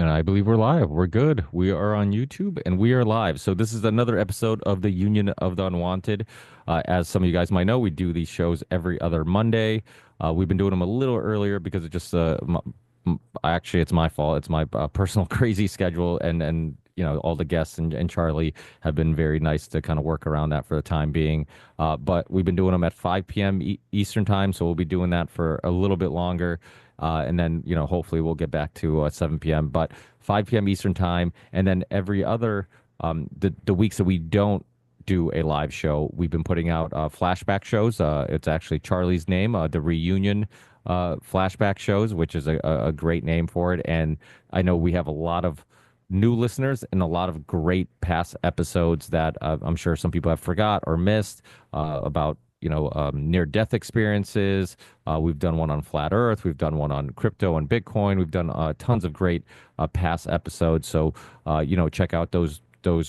And I believe we're live. We're good. We are on YouTube and we are live. So this is another episode of the Union of the Unwanted. As some of you guys might know, we do these shows every other Monday. We've been doing them a little earlier because it just actually it's my fault. It's my personal crazy schedule, and all the guests and Charlie have been very nice to kind of work around that for the time being. But we've been doing them at 5 p.m. Eastern time, so we'll be doing that for a little bit longer. And then, hopefully we'll get back to 7 p.m. But 5 p.m. Eastern time. And then every other, the weeks that we don't do a live show, we've been putting out flashback shows. It's actually Charlie's name, the reunion flashback shows, which is a great name for it. And I know we have a lot of new listeners and a lot of great past episodes that I'm sure some people have forgot or missed about near-death experiences. We've done one on flat Earth. We've done one on crypto and Bitcoin. We've done tons of great past episodes. So check out those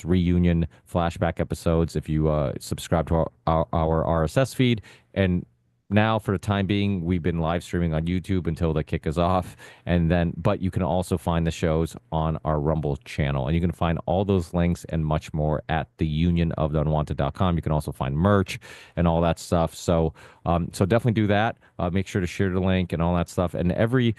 reunion flashback episodes if you subscribe to our RSS feed. And now, for the time being, we've been live streaming on YouTube until the kick is off. But you can also find the shows on our Rumble channel. And you can find all those links and much more at theunionoftheunwanted.com. You can also find merch and all that stuff. So definitely do that. Make sure to share the link and all that stuff. And every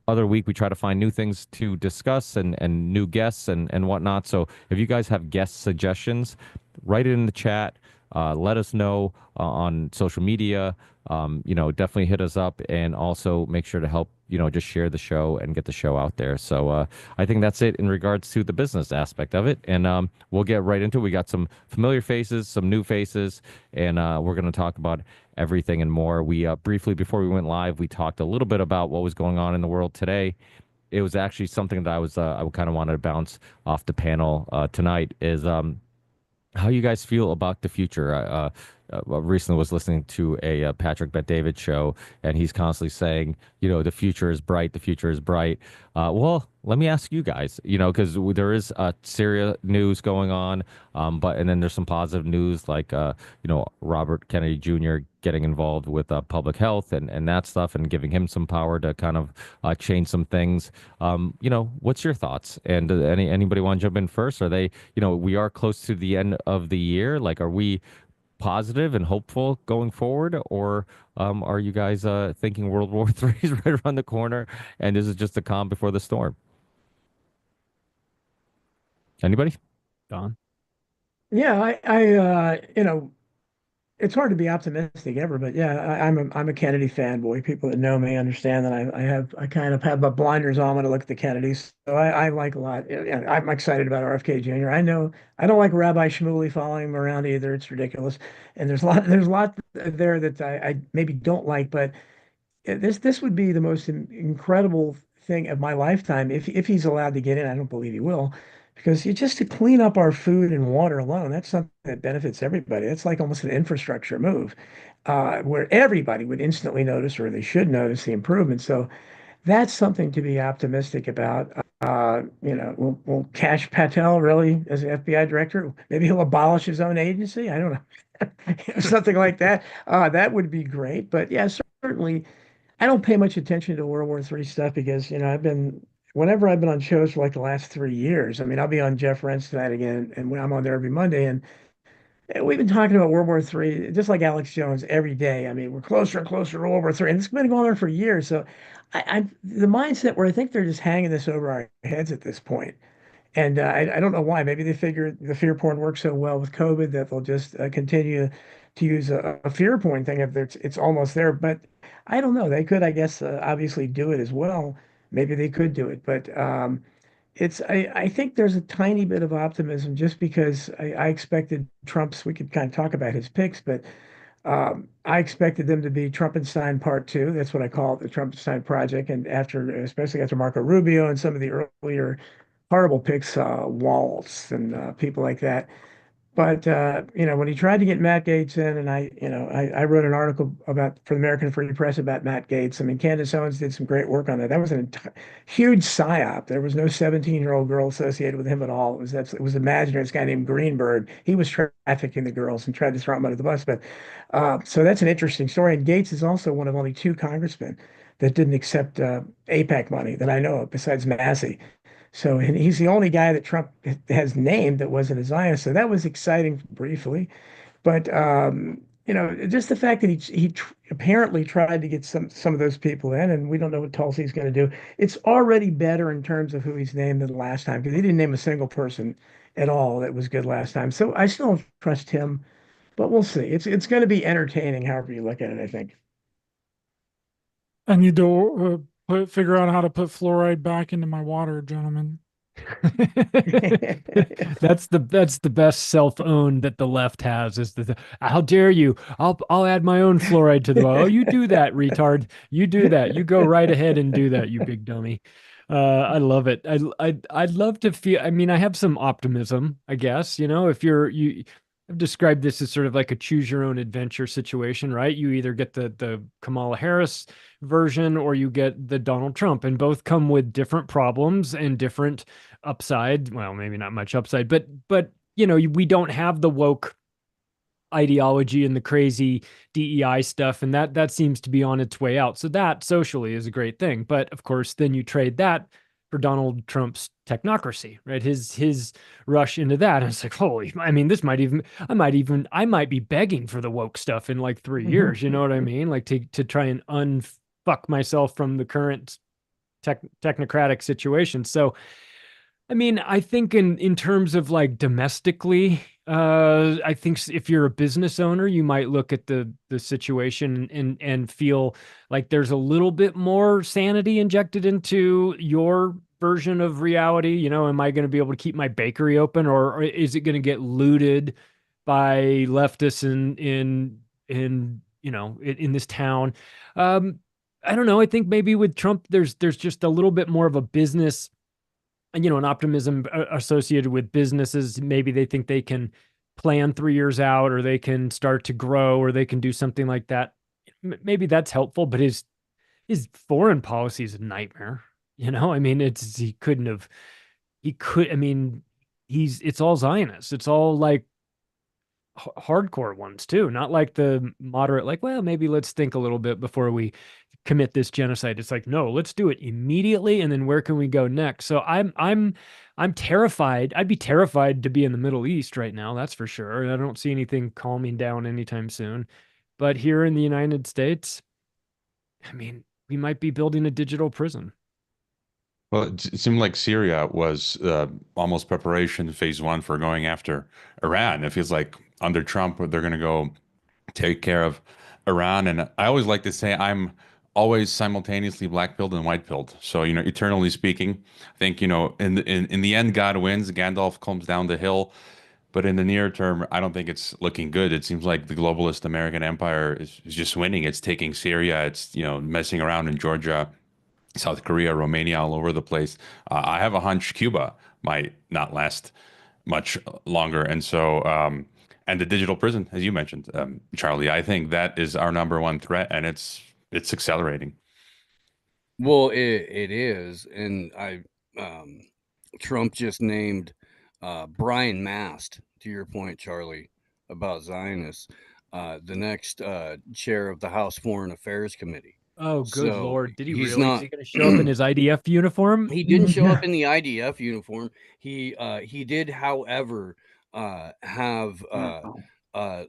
other week, we try to find new things to discuss and new guests and whatnot. So if you guys have guest suggestions, write it in the chat. Let us know on social media. Definitely hit us up, and also make sure to help, just share the show and get the show out there. So I think that's it in regards to the business aspect of it. And we'll get right into it. We got some familiar faces, some new faces, and we're going to talk about everything and more. We briefly, before we went live, we talked a little bit about what was going on in the world today. It was actually something that I kind of wanted to bounce off the panel tonight is how you guys feel about the future. Recently was listening to a Patrick Bet-David show, and he's constantly saying, the future is bright, the future is bright. Well, let me ask you guys, because there is Syria news going on, and then there's some positive news like, Robert Kennedy Jr. getting involved with public health and that stuff, and giving him some power to kind of change some things. What's your thoughts? And anybody want to jump in first? Are they, we are close to the end of the year. Like, are we positive and hopeful going forward, or are you guys thinking World War III is right around the corner and this is just the calm before the storm? Anybody? Don. Yeah, it's hard to be optimistic ever, but yeah, I'm a Kennedy fanboy. People that know me understand that I kind of have my blinders on when I look at the Kennedys. So I like a lot. Yeah, I'm excited about RFK Jr. I know I don't like Rabbi Shmuley following him around either. It's ridiculous. And there's a lot there that I maybe don't like, but this would be the most incredible thing of my lifetime if he's allowed to get in. I don't believe he will, because you just to clean up our food and water alone, that's something that benefits everybody. That's like almost an infrastructure move, where everybody would instantly notice, or they should notice the improvement. So that's something to be optimistic about. Will Kash Patel really, as an FBI director, maybe he'll abolish his own agency? I don't know. Something like that. That would be great. But yeah, certainly I don't pay much attention to World War III stuff because, whenever I've been on shows for like the last 3 years, I mean, I'll be on Jeff Rent's tonight again, and when I'm on there every Monday, and we've been talking about World War III, just like Alex Jones, every day. I mean, we're closer and closer to World War III, and it's been going on for years. So I'm the mindset where I think they're just hanging this over our heads at this point. And I don't know why. Maybe they figure the fear porn works so well with COVID that they'll just continue to use a fear porn thing if it's almost there. But I don't know. They could, I guess, obviously do it as well. Maybe they could do it. But I think there's a tiny bit of optimism just because I expected Trump's, we could kind of talk about his picks, but I expected them to be Trumpenstein Part Two. That's what I call it, the Trumpenstein Project. And especially after Marco Rubio and some of the earlier horrible picks, Waltz and people like that. But when he tried to get Matt Gates in, and I wrote an article for the American Free Press about Matt Gates. I mean, Candace Owens did some great work on that. That was an huge psyop. There was no 17-year-old girl associated with him at all. It was imaginary. This guy named Greenberg. He was trafficking the girls and tried to throw them under the bus. But so that's an interesting story. And Gates is also one of only two congressmen that didn't accept APAC money that I know of, besides Massey. So, and he's the only guy that Trump has named that wasn't a Zionist. So that was exciting briefly. But just the fact that apparently tried to get some of those people in, and we don't know what Tulsi's going to do. It's already better in terms of who he's named than last time because he didn't name a single person at all that was good last time. So I still don't trust him, but we'll see. It's going to be entertaining, however you look at it, I think. I need to figure out how to put fluoride back into my water, gentlemen. That's the best self-own that the left has is how dare you? I'll add my own fluoride to the well. Oh, you do that, retard. You do that. You go right ahead and do that, you big dummy. I love it. I'd love to feel. I mean, I have some optimism, I guess. If I've described this as sort of like a choose your own adventure situation, right? You either get the Kamala Harris version or you get the Donald Trump, and both come with different problems and different upside. Well, maybe not much upside, but we don't have the woke ideology and the crazy DEI stuff, and that seems to be on its way out. So that socially is a great thing. But of course, then you trade that for Donald Trump's technocracy, right? His rush into that. And it's like, holy, I mean, I might be begging for the woke stuff in like 3 years. You know what I mean? Like to try and unfuck myself from the current technocratic situation. So I mean, I think in terms of like domestically, I think if you're a business owner, you might look at the situation and feel like there's a little bit more sanity injected into your version of reality. Am I going to be able to keep my bakery open, or is it going to get looted by leftists in this town? I don't know. I think maybe with Trump, there's just a little bit more of a business, an optimism associated with businesses. Maybe they think they can plan 3 years out, or they can start to grow, or they can do something like that. Maybe that's helpful, but his foreign policy is a nightmare. I mean, I mean, it's all Zionist. It's all like hardcore ones too, not like the moderate, like, well, maybe let's think a little bit before we commit this genocide. It's like, no, let's do it immediately, and then where can we go next? So I'm terrified. I'd be terrified to be in the Middle East right now, that's for sure. I don't see anything calming down anytime soon. But here in the United States, I mean, we might be building a digital prison. Well, it seemed like Syria was almost preparation phase one for going after Iran. It feels like under Trump, they're going to go take care of Iran. And I always like to say I'm always simultaneously black-pilled and white-pilled. So, eternally speaking, I think, in the end, God wins. Gandalf comes down the hill. But in the near term, I don't think it's looking good. It seems like the globalist American empire is just winning. It's taking Syria. It's, messing around in Georgia, South Korea, Romania, all over the place. I have a hunch Cuba might not last much longer. And so, and the digital prison, as you mentioned, Charlie, I think that is our number one threat, and it's accelerating. Well, it is, and Trump just named Brian Mast, to your point, Charlie, about Zionists, the next chair of the House Foreign Affairs Committee. Oh, good So Lord. Did he he's really? Is he going to show up in his IDF uniform? He didn't show up in the IDF uniform. He did, however, have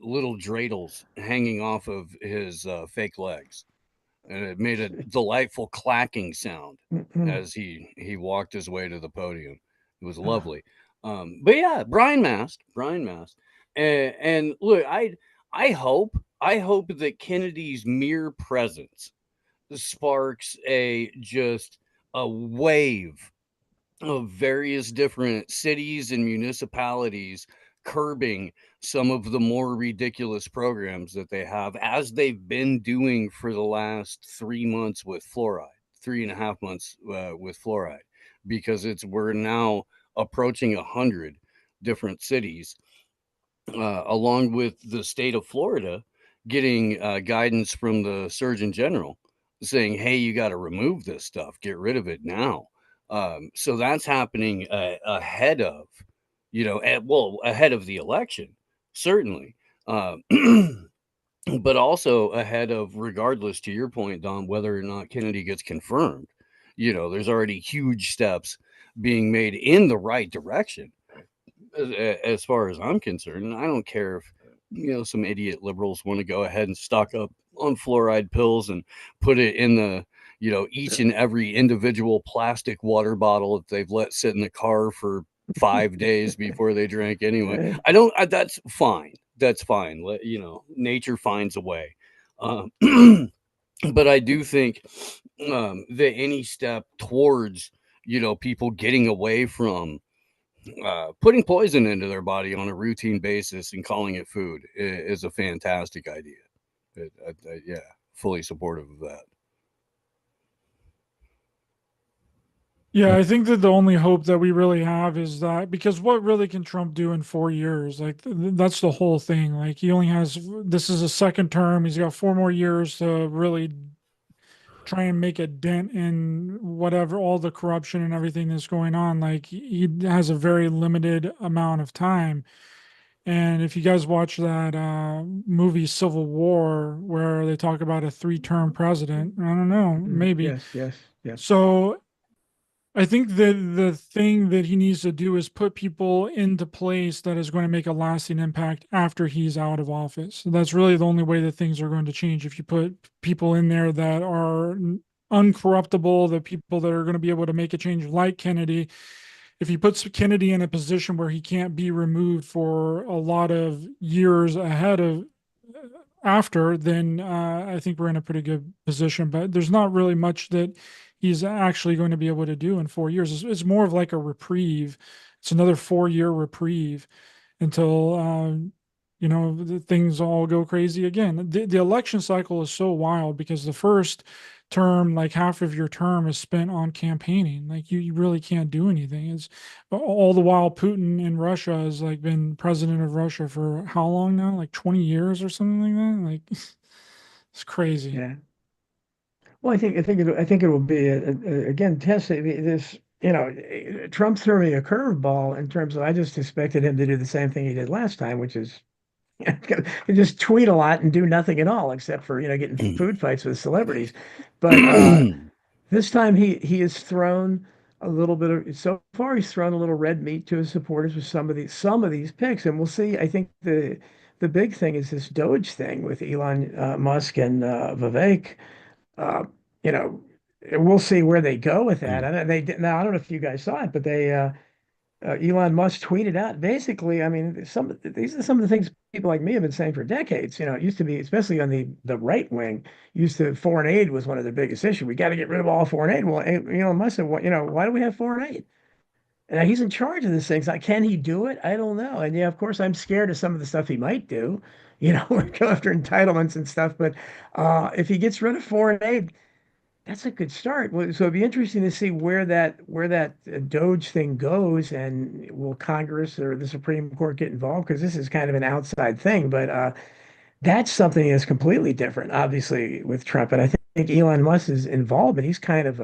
little dreidels hanging off of his fake legs, and it made a delightful clacking sound as he walked his way to the podium. It was lovely. But yeah, Brian Mast, and look, I hope that Kennedy's mere presence sparks a wave of various different cities and municipalities curbing some of the more ridiculous programs that they have, as they've been doing for the last 3 months with fluoride, 3.5 months with fluoride, because we're now approaching 100 different cities, along with the state of Florida getting guidance from the Surgeon General saying, hey, you got to remove this stuff, get rid of it now. So that's happening ahead of, ahead of the election, certainly. But also ahead of, regardless, to your point, Don, whether or not Kennedy gets confirmed. There's already huge steps being made in the right direction, as far as I'm concerned. And I don't care if, you know, some idiot liberals want to go ahead and stock up on fluoride pills and put it in the, you know, each and every individual plastic water bottle that they've let sit in the car for 5 days before they drank anyway. That's fine. That's fine. You know, nature finds a way. But I do think that any step towards, you know, people getting away from putting poison into their body on a routine basis and calling it food is a fantastic idea. Yeah, fully supportive of that. Yeah, I think that the only hope that we really have is that, because what really can Trump do in 4 years? Like that's the whole thing. Like he only has, this is a second term. He's got 4 more years to really try and make a dent in whatever, all the corruption and everything that's going on. Like he has a very limited amount of time. And if you guys watch that movie Civil War, where they talk about a 3-term president, I don't know, maybe. Yes. So I think that the thing that he needs to do is put people into place that is going to make a lasting impact after he's out of office. So that's really the only way that things are going to change. If you put people in there that are uncorruptible, the people that are going to be able to make a change, like Kennedy. If he puts Kennedy in a position where he can't be removed for a lot of years ahead of after, then I think we're in a pretty good position. But there's not really much that he's actually going to be able to do in 4 years. It's more of like a reprieve. It's another 4-year reprieve until the things all go crazy again. The election cycle is so wild because the first term, like half of your term is spent on campaigning. Like you really can't do anything. It's all the while Putin in Russia has like been president of Russia for how long now? Like 20 years or something like that. Like it's crazy. Yeah. Well, I think it will be again tested. This, you know, Trump threw me a curveball in terms of I just expected him to do the same thing he did last time, which is just tweet a lot and do nothing at all except for, you know, getting food fights with celebrities. But this time he has thrown a little bit of, so far he's thrown a little red meat to his supporters with some of these picks, and we'll see. I think the big thing is this Doge thing with Elon Musk and Vivek. Uh, you know, we'll see where they go with that. And now I don't know if you guys saw it, but Elon Musk tweeted out basically. I mean, these are some of the things people like me have been saying for decades. You know, it used to be, especially on the right wing, foreign aid was one of the biggest issues. We got to get rid of all foreign aid. Well, Elon Musk said, "What? You know, why do we have foreign aid?" And he's in charge of this thing. So can he do it? I don't know. And yeah, of course, I'm scared of some of the stuff he might do. You know, go after entitlements and stuff. But if he gets rid of foreign aid, that's a good start. So it'd be interesting to see where that Doge thing goes, and will Congress or the Supreme Court get involved? Because this is kind of an outside thing, but that's something that's completely different, obviously, with Trump. And I think Elon Musk is involved, but he's kind of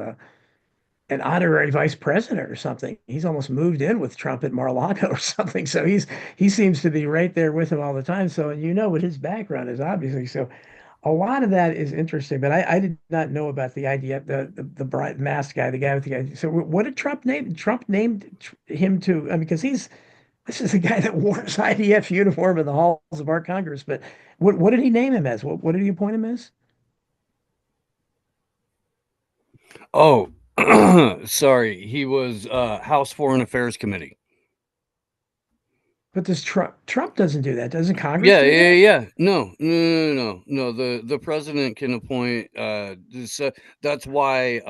an honorary vice president or something. He's almost moved in with Trump at Mar-a-Lago or something. So he seems to be right there with him all the time. So you know what his background is, obviously. So a lot of that is interesting, but I did not know about the idea, the bright masked guy, the guy with the guy. So what did Trump name? Trump named him to, I mean, because this is a guy that wore his IDF uniform in the halls of our Congress. But what did he name him as? What did he appoint him as? Oh, sorry. He was House Foreign Affairs Committee. But does Trump doesn't do that? Doesn't Congress? Yeah, do yeah, that? yeah. No. The president can appoint. That's why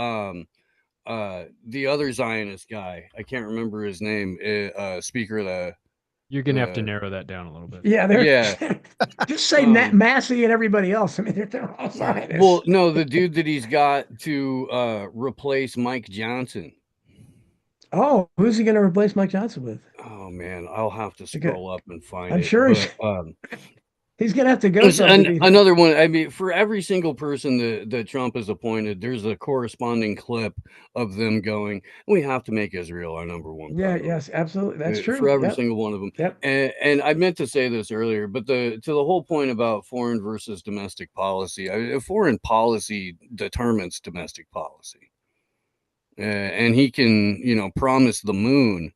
the other Zionist guy, I can't remember his name, Speaker of the. You're gonna have to narrow that down a little bit. Yeah, just say Massey and everybody else. I mean, they're all Zionists. Well, no, the dude that he's got to replace Mike Johnson. Oh, who's he going to replace Mike Johnson with? Oh man, I'll have to scroll up and find it. I'm sure he's going to have to go. Another one. I mean, for every single person that Trump has appointed, there's a corresponding clip of them going, "We have to make Israel our number one priority." Yes, absolutely. That's true. For every single one of them. Yep. And I meant to say this earlier, but to the whole point about foreign versus domestic policy, foreign policy determines domestic policy. and he can, promise the moon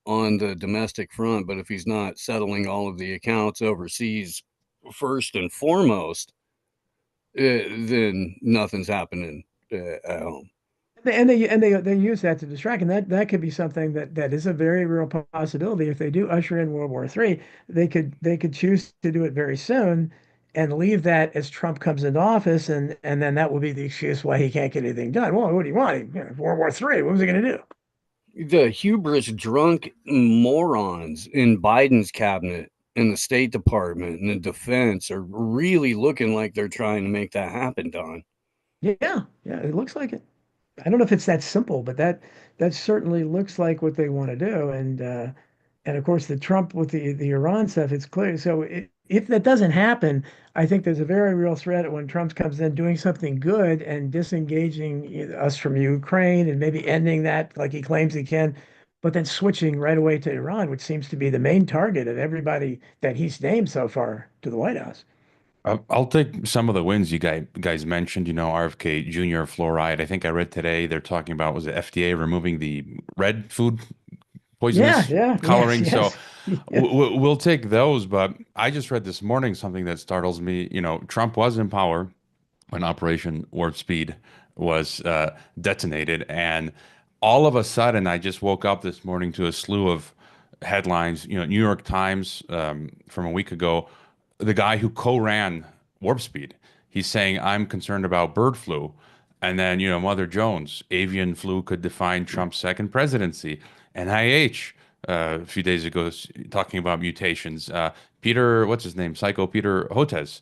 on the domestic front, but if he's not settling all of the accounts overseas first and foremost, then nothing's happening at home. And they use that to distract, and that could be something that is a very real possibility. If they do usher in World War III, they could choose to do it very soon and leave that as Trump comes into office, and then that will be the excuse why he can't get anything done. Well, what do you want? World War III. What was he going to do? The hubris drunk morons in Biden's cabinet and the State Department and the defense are really looking like they're trying to make that happen, Don. Yeah, it looks like it. I don't know if it's that simple, but that certainly looks like what they want to do. And of course, the Trump with the Iran stuff, it's clear. So if that doesn't happen, I think there's a very real threat when Trump comes in doing something good and disengaging us from Ukraine and maybe ending that like he claims he can, but then switching right away to Iran, which seems to be the main target of everybody that he's named so far to the White House. I'll take some of the wins you guys mentioned, RFK Jr. fluoride. I think I read today they're talking about, was it FDA removing the red food poisonous coloring? Yes, So yes. we'll take those. But I just read this morning something that startles me. Trump was in power when Operation Warp Speed was detonated. And all of a sudden, I just woke up this morning to a slew of headlines. New York Times from a week ago, the guy who co-ran Warp Speed, he's saying, I'm concerned about bird flu. And then, Mother Jones, avian flu could define Trump's second presidency. NIH, a few days ago, talking about mutations. Peter, what's his name? Psycho Peter Hotez.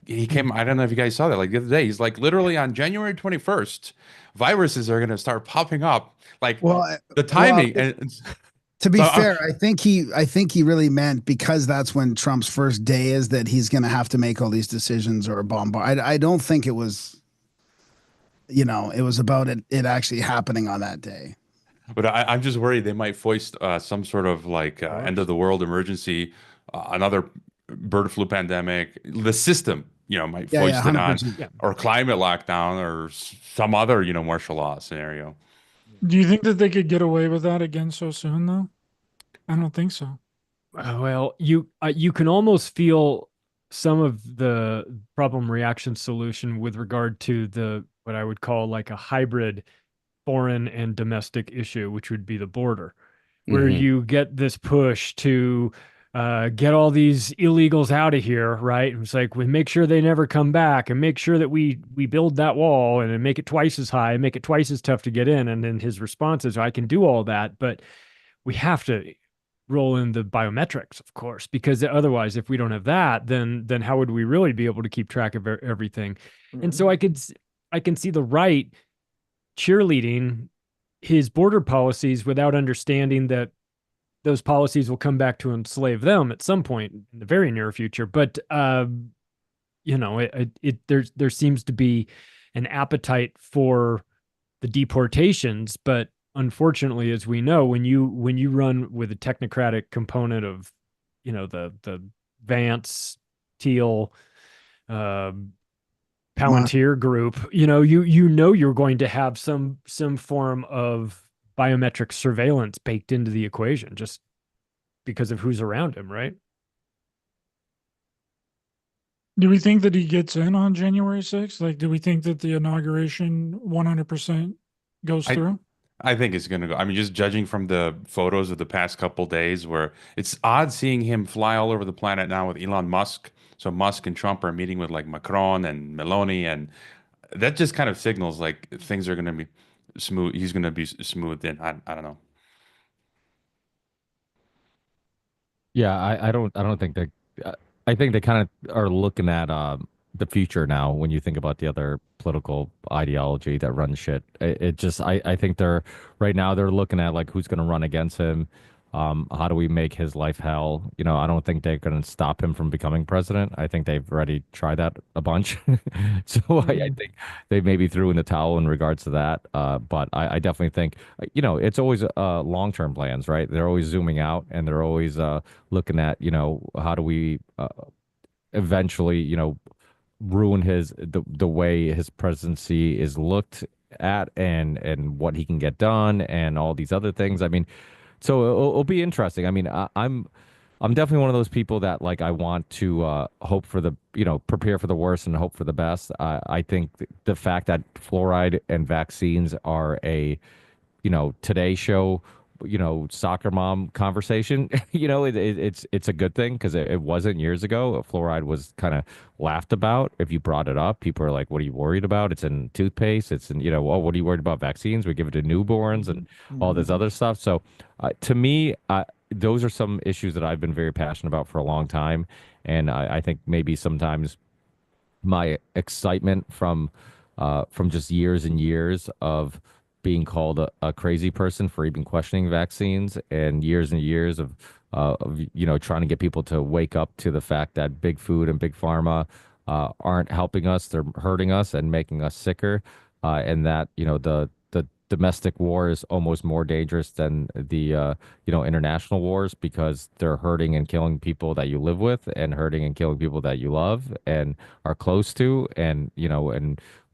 He came, I don't know if you guys saw that, like the other day. He's like, literally on January 21st, viruses are going to start popping up. Like the timing. To be fair, I think he really meant, because that's when Trump's first day is, that he's going to have to make all these decisions or bombard. I don't think it was, it was about it actually happening on that day. But I'm just worried they might foist some sort of like end of the world emergency, another bird flu pandemic. The system, might foist it on, or climate lockdown, or some other, martial law scenario. Do you think that they could get away with that again so soon, though? I don't think so. Well, you can almost feel some of the problem reaction solution with regard to what I would call like a hybrid foreign and domestic issue, which would be the border, where you get this push to get all these illegals out of here, right? And it's like, we make sure they never come back, and make sure that we build that wall and make it twice as high, make it twice as tough to get in. And then his response is, I can do all that, but we have to roll in the biometrics, of course, because otherwise, if we don't have that, then how would we really be able to keep track of everything? And so I can see the right cheerleading his border policies without understanding that those policies will come back to enslave them at some point in the very near future. But there seems to be an appetite for the deportations, but unfortunately, as we know, when you run with a technocratic component of, the Vance, Teal, Palantir group, you're going to have some form of biometric surveillance baked into the equation just because of who's around him, right? Do we think that he gets in on January 6th? Like, do we think that the inauguration 100% goes through? I think it's going to go. I mean, just judging from the photos of the past couple days, where it's odd seeing him fly all over the planet now with Elon Musk. So Musk and Trump are meeting with like Macron and Meloni, and that just kind of signals like things are going to be smooth. He's going to be smoothed in. I don't know. Yeah, I don't think that. I think they kind of are looking at the future now. When you think about the other political ideology that runs shit, I think right now they're looking at like who's going to run against him. How do we make his life hell? I don't think they're going to stop him from becoming president. I think they've already tried that a bunch. So I think they maybe threw in the towel in regards to that. But I definitely think, it's always long-term plans, right? They're always zooming out, and they're always looking at, how do we eventually, ruin the way his presidency is looked at and what he can get done and all these other things. I mean, so it'll be interesting. I mean, I'm definitely one of those people that like I want to hope for the prepare for the worst and hope for the best. I think the fact that fluoride and vaccines are a Today Show, soccer mom conversation, it's a good thing because it wasn't years ago. Fluoride was kind of laughed about. If you brought it up, people are like, what are you worried about? It's in toothpaste. It's in, oh, what are you worried about vaccines? We give it to newborns and all this other stuff. So to me, those are some issues that I've been very passionate about for a long time. And I think maybe sometimes my excitement from just years and years of being called a crazy person for even questioning vaccines and years of trying to get people to wake up to the fact that big food and big pharma aren't helping us, they're hurting us and making us sicker, and that the domestic war is almost more dangerous than the international wars because they're hurting and killing people that you live with and hurting and killing people that you love and are close to, and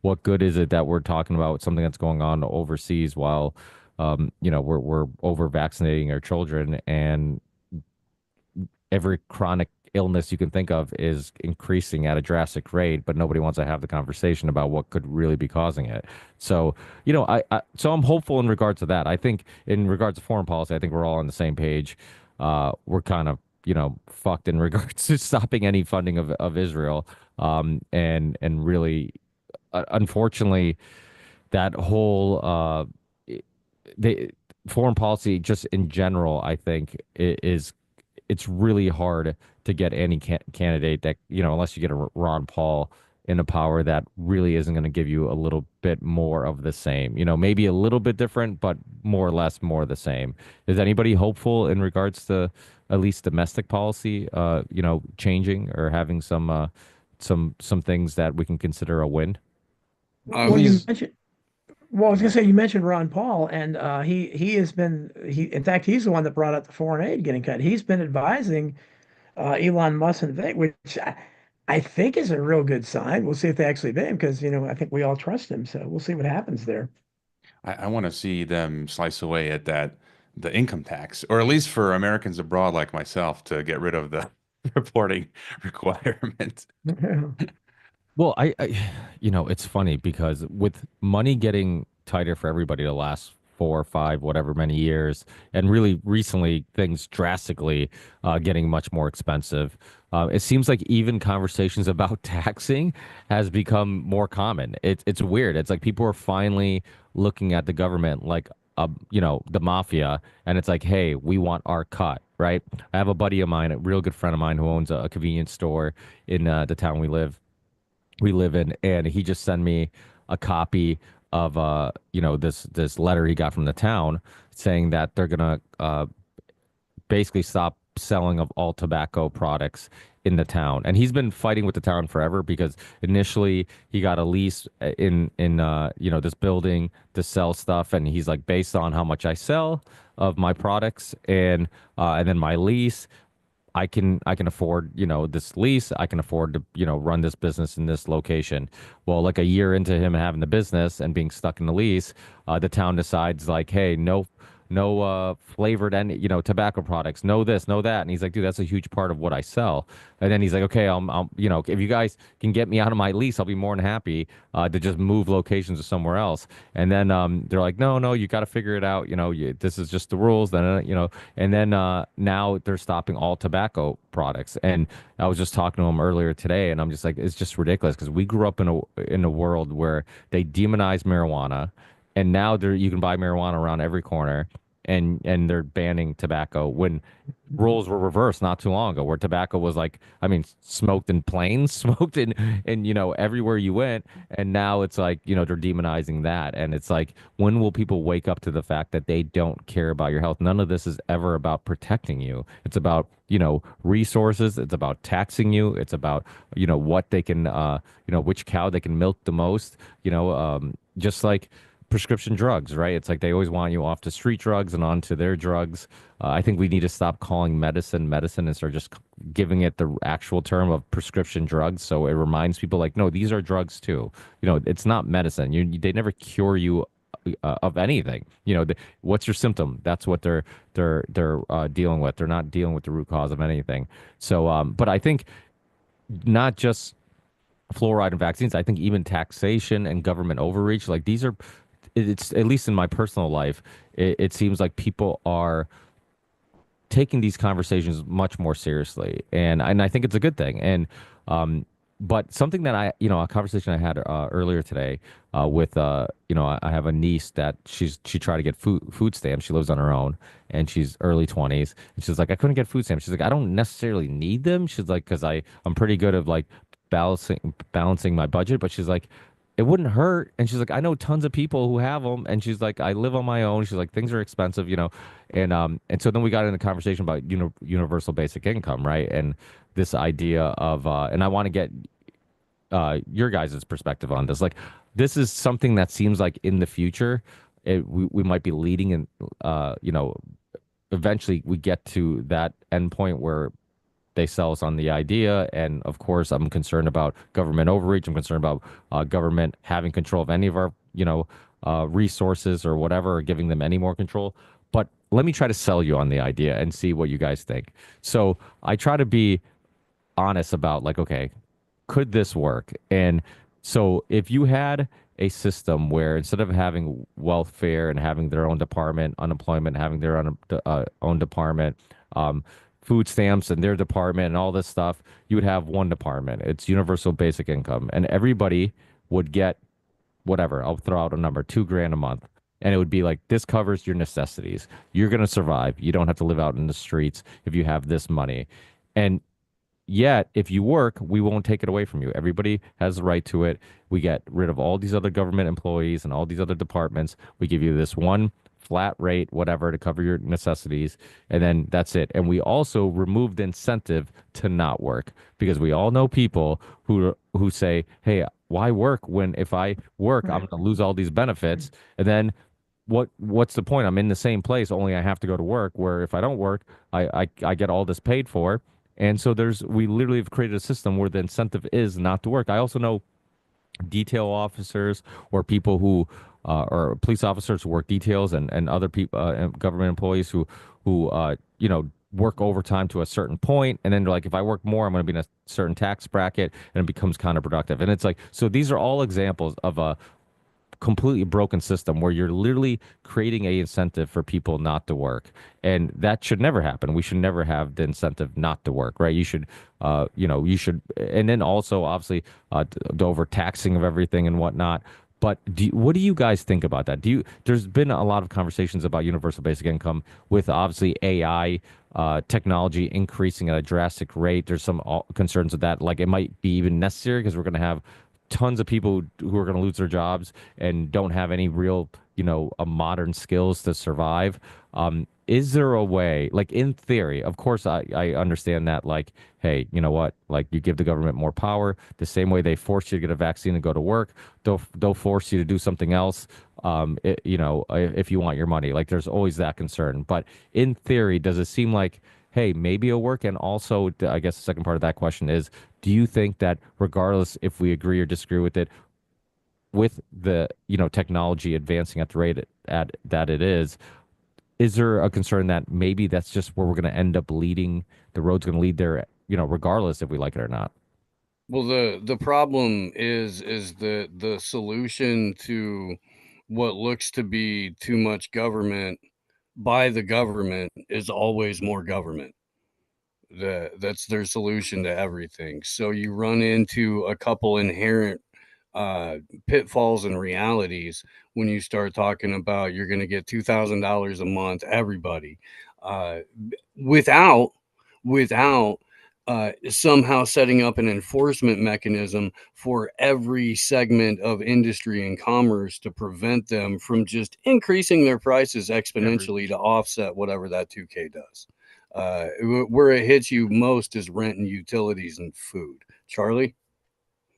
what good is it that we're talking about something that's going on overseas while we're over vaccinating our children, and every chronic illness you can think of is increasing at a drastic rate, but nobody wants to have the conversation about what could really be causing it. So, so I'm hopeful in regards to that. I think in regards to foreign policy, I think we're all on the same page. We're kind of, fucked in regards to stopping any funding of Israel. And really, unfortunately, that whole the foreign policy just in general, I think it's really hard to get any candidate that, unless you get a Ron Paul in a power that really isn't going to give you a little bit more of the same, maybe a little bit different, but more or less more the same. Is anybody hopeful in regards to at least domestic policy, changing or having some things that we can consider a win? Well, you mentioned, well, I was gonna say you mentioned Ron Paul, and he has been in fact he's the one that brought up the foreign aid getting cut. He's been advising Elon Musk and Vic, which I think is a real good sign. We'll see if they actually pay him because I think we all trust him. So we'll see what happens there. I want to see them slice away at the income tax, or at least for Americans abroad like myself to get rid of the reporting requirement. Well, it's funny because with money getting tighter for everybody the last 4 or 5, whatever many years, and really recently things drastically getting much more expensive, it seems like even conversations about taxing has become more common. It's weird. It's like people are finally looking at the government like the mafia, and it's like, hey, we want our cut, right? I have a buddy of mine, a real good friend of mine, who owns a convenience store in the town we live in, and he just sent me a copy of this letter he got from the town saying that they're gonna basically stop selling of all tobacco products in the town. And he's been fighting with the town forever because initially he got a lease in this building to sell stuff, and he's like, based on how much I sell of my products and then my lease, I can afford, this lease. I can afford to, run this business in this location. Well, like a year into him having the business and being stuck in the lease, the town decides like, hey, no flavored tobacco products, no this, no that. And he's like, dude, that's a huge part of what I sell. And then he's like, okay, I'll if you guys can get me out of my lease, I'll be more than happy to just move locations to somewhere else. And then they're like, no, you got to figure it out. This is just the rules. Then and then now they're stopping all tobacco products. And I was just talking to him earlier today, and I'm just like, it's just ridiculous because we grew up in a world where they demonized marijuana, and now you can buy marijuana around every corner. And they're banning tobacco when rules were reversed not too long ago, where tobacco was like, smoked in planes, smoked in everywhere you went, and now it's like they're demonizing that. And it's like, when will people wake up to the fact that they don't care about your health? None of this is ever about protecting you. It's about resources. It's about taxing you. It's about what they can which cow they can milk the most. Just like prescription drugs, right? It's like they always want you off to street drugs and onto their drugs. I think we need to stop calling medicine medicine and start just giving it the actual term of prescription drugs. So it reminds people like, no, these are drugs too. It's not medicine. They never cure you of anything. What's your symptom? That's what they're dealing with. They're not dealing with the root cause of anything. So, but I think not just fluoride and vaccines. I think even taxation and government overreach, like these are, it's at least in my personal life, it seems like people are taking these conversations much more seriously, and I think it's a good thing. And but something that a conversation I had earlier today with I have a niece that she tried to get food stamps. She lives on her own and she's early 20s. And she's like, I couldn't get food stamps. She's like, I don't necessarily need them. She's like, because I'm pretty good at like balancing my budget, but she's like, it wouldn't hurt. And she's like, I know tons of people who have them. And she's like, I live on my own. She's like, things are expensive, And so then we got in a conversation about universal basic income, right? And this idea of and I want to get your guys' perspective on this. Like, this is something that seems like in the future, we might be leading in, eventually we get to that endpoint where they sell us on the idea. And of course, I'm concerned about government overreach. I'm concerned about government having control of any of our, resources or whatever, or giving them any more control. But let me try to sell you on the idea and see what you guys think. So I try to be honest about like, okay, could this work? And so if you had a system where instead of having welfare and having their own department, unemployment having their own department, food stamps and their department and all this stuff, you would have one department. It's universal basic income, and everybody would get whatever. I'll throw out a number, $2,000 a month. And it would be like, this covers your necessities. You're going to survive. You don't have to live out in the streets if you have this money. And yet, if you work, we won't take it away from you. Everybody has the right to it. We get rid of all these other government employees and all these other departments. We give you this one flat rate, whatever, to cover your necessities, and then that's it. And we also remove the incentive to not work, because we all know people who say, hey, why work when if I work, I'm going to lose all these benefits. And then what's the point? I'm in the same place, only I have to go to work, where if I don't work, I get all this paid for. And so we literally have created a system where the incentive is not to work. I also know detail officers or people who or police officers who work details and other people, government employees who work overtime to a certain point, and then they're like, if I work more, I'm going to be in a certain tax bracket, and it becomes counterproductive. And it's like, so these are all examples of a completely broken system where you're literally creating a incentive for people not to work, and that should never happen. We should never have the incentive not to work, right? You should and then also obviously the overtaxing of everything and whatnot. But what do you guys think about that? There's been a lot of conversations about universal basic income with obviously AI technology increasing at a drastic rate. There's some concerns with that, like it might be even necessary because we're going to have tons of people who are going to lose their jobs and don't have any real, modern skills to survive. Is there a way, like in theory, of course, I understand that, like, hey, you know what, like you give the government more power, the same way they force you to get a vaccine and go to work, they'll force you to do something else, if you want your money. Like there's always that concern. But in theory, does it seem like, hey, maybe it'll work? And also, I guess the second part of that question is, do you think that regardless if we agree or disagree with it, with the, technology advancing at the rate that it is there a concern that maybe that's just where we're going to end up leading, the road's going to lead there, regardless if we like it or not? Well, the problem is the solution to what looks to be too much government by the government is always more government. That's their solution to everything. So you run into a couple inherent pitfalls and realities when you start talking about you're going to get $2,000 a month, everybody, without somehow setting up an enforcement mechanism for every segment of industry and commerce to prevent them from just increasing their prices exponentially to offset whatever that 2K does. Where it hits you most is rent and utilities and food. Charlie?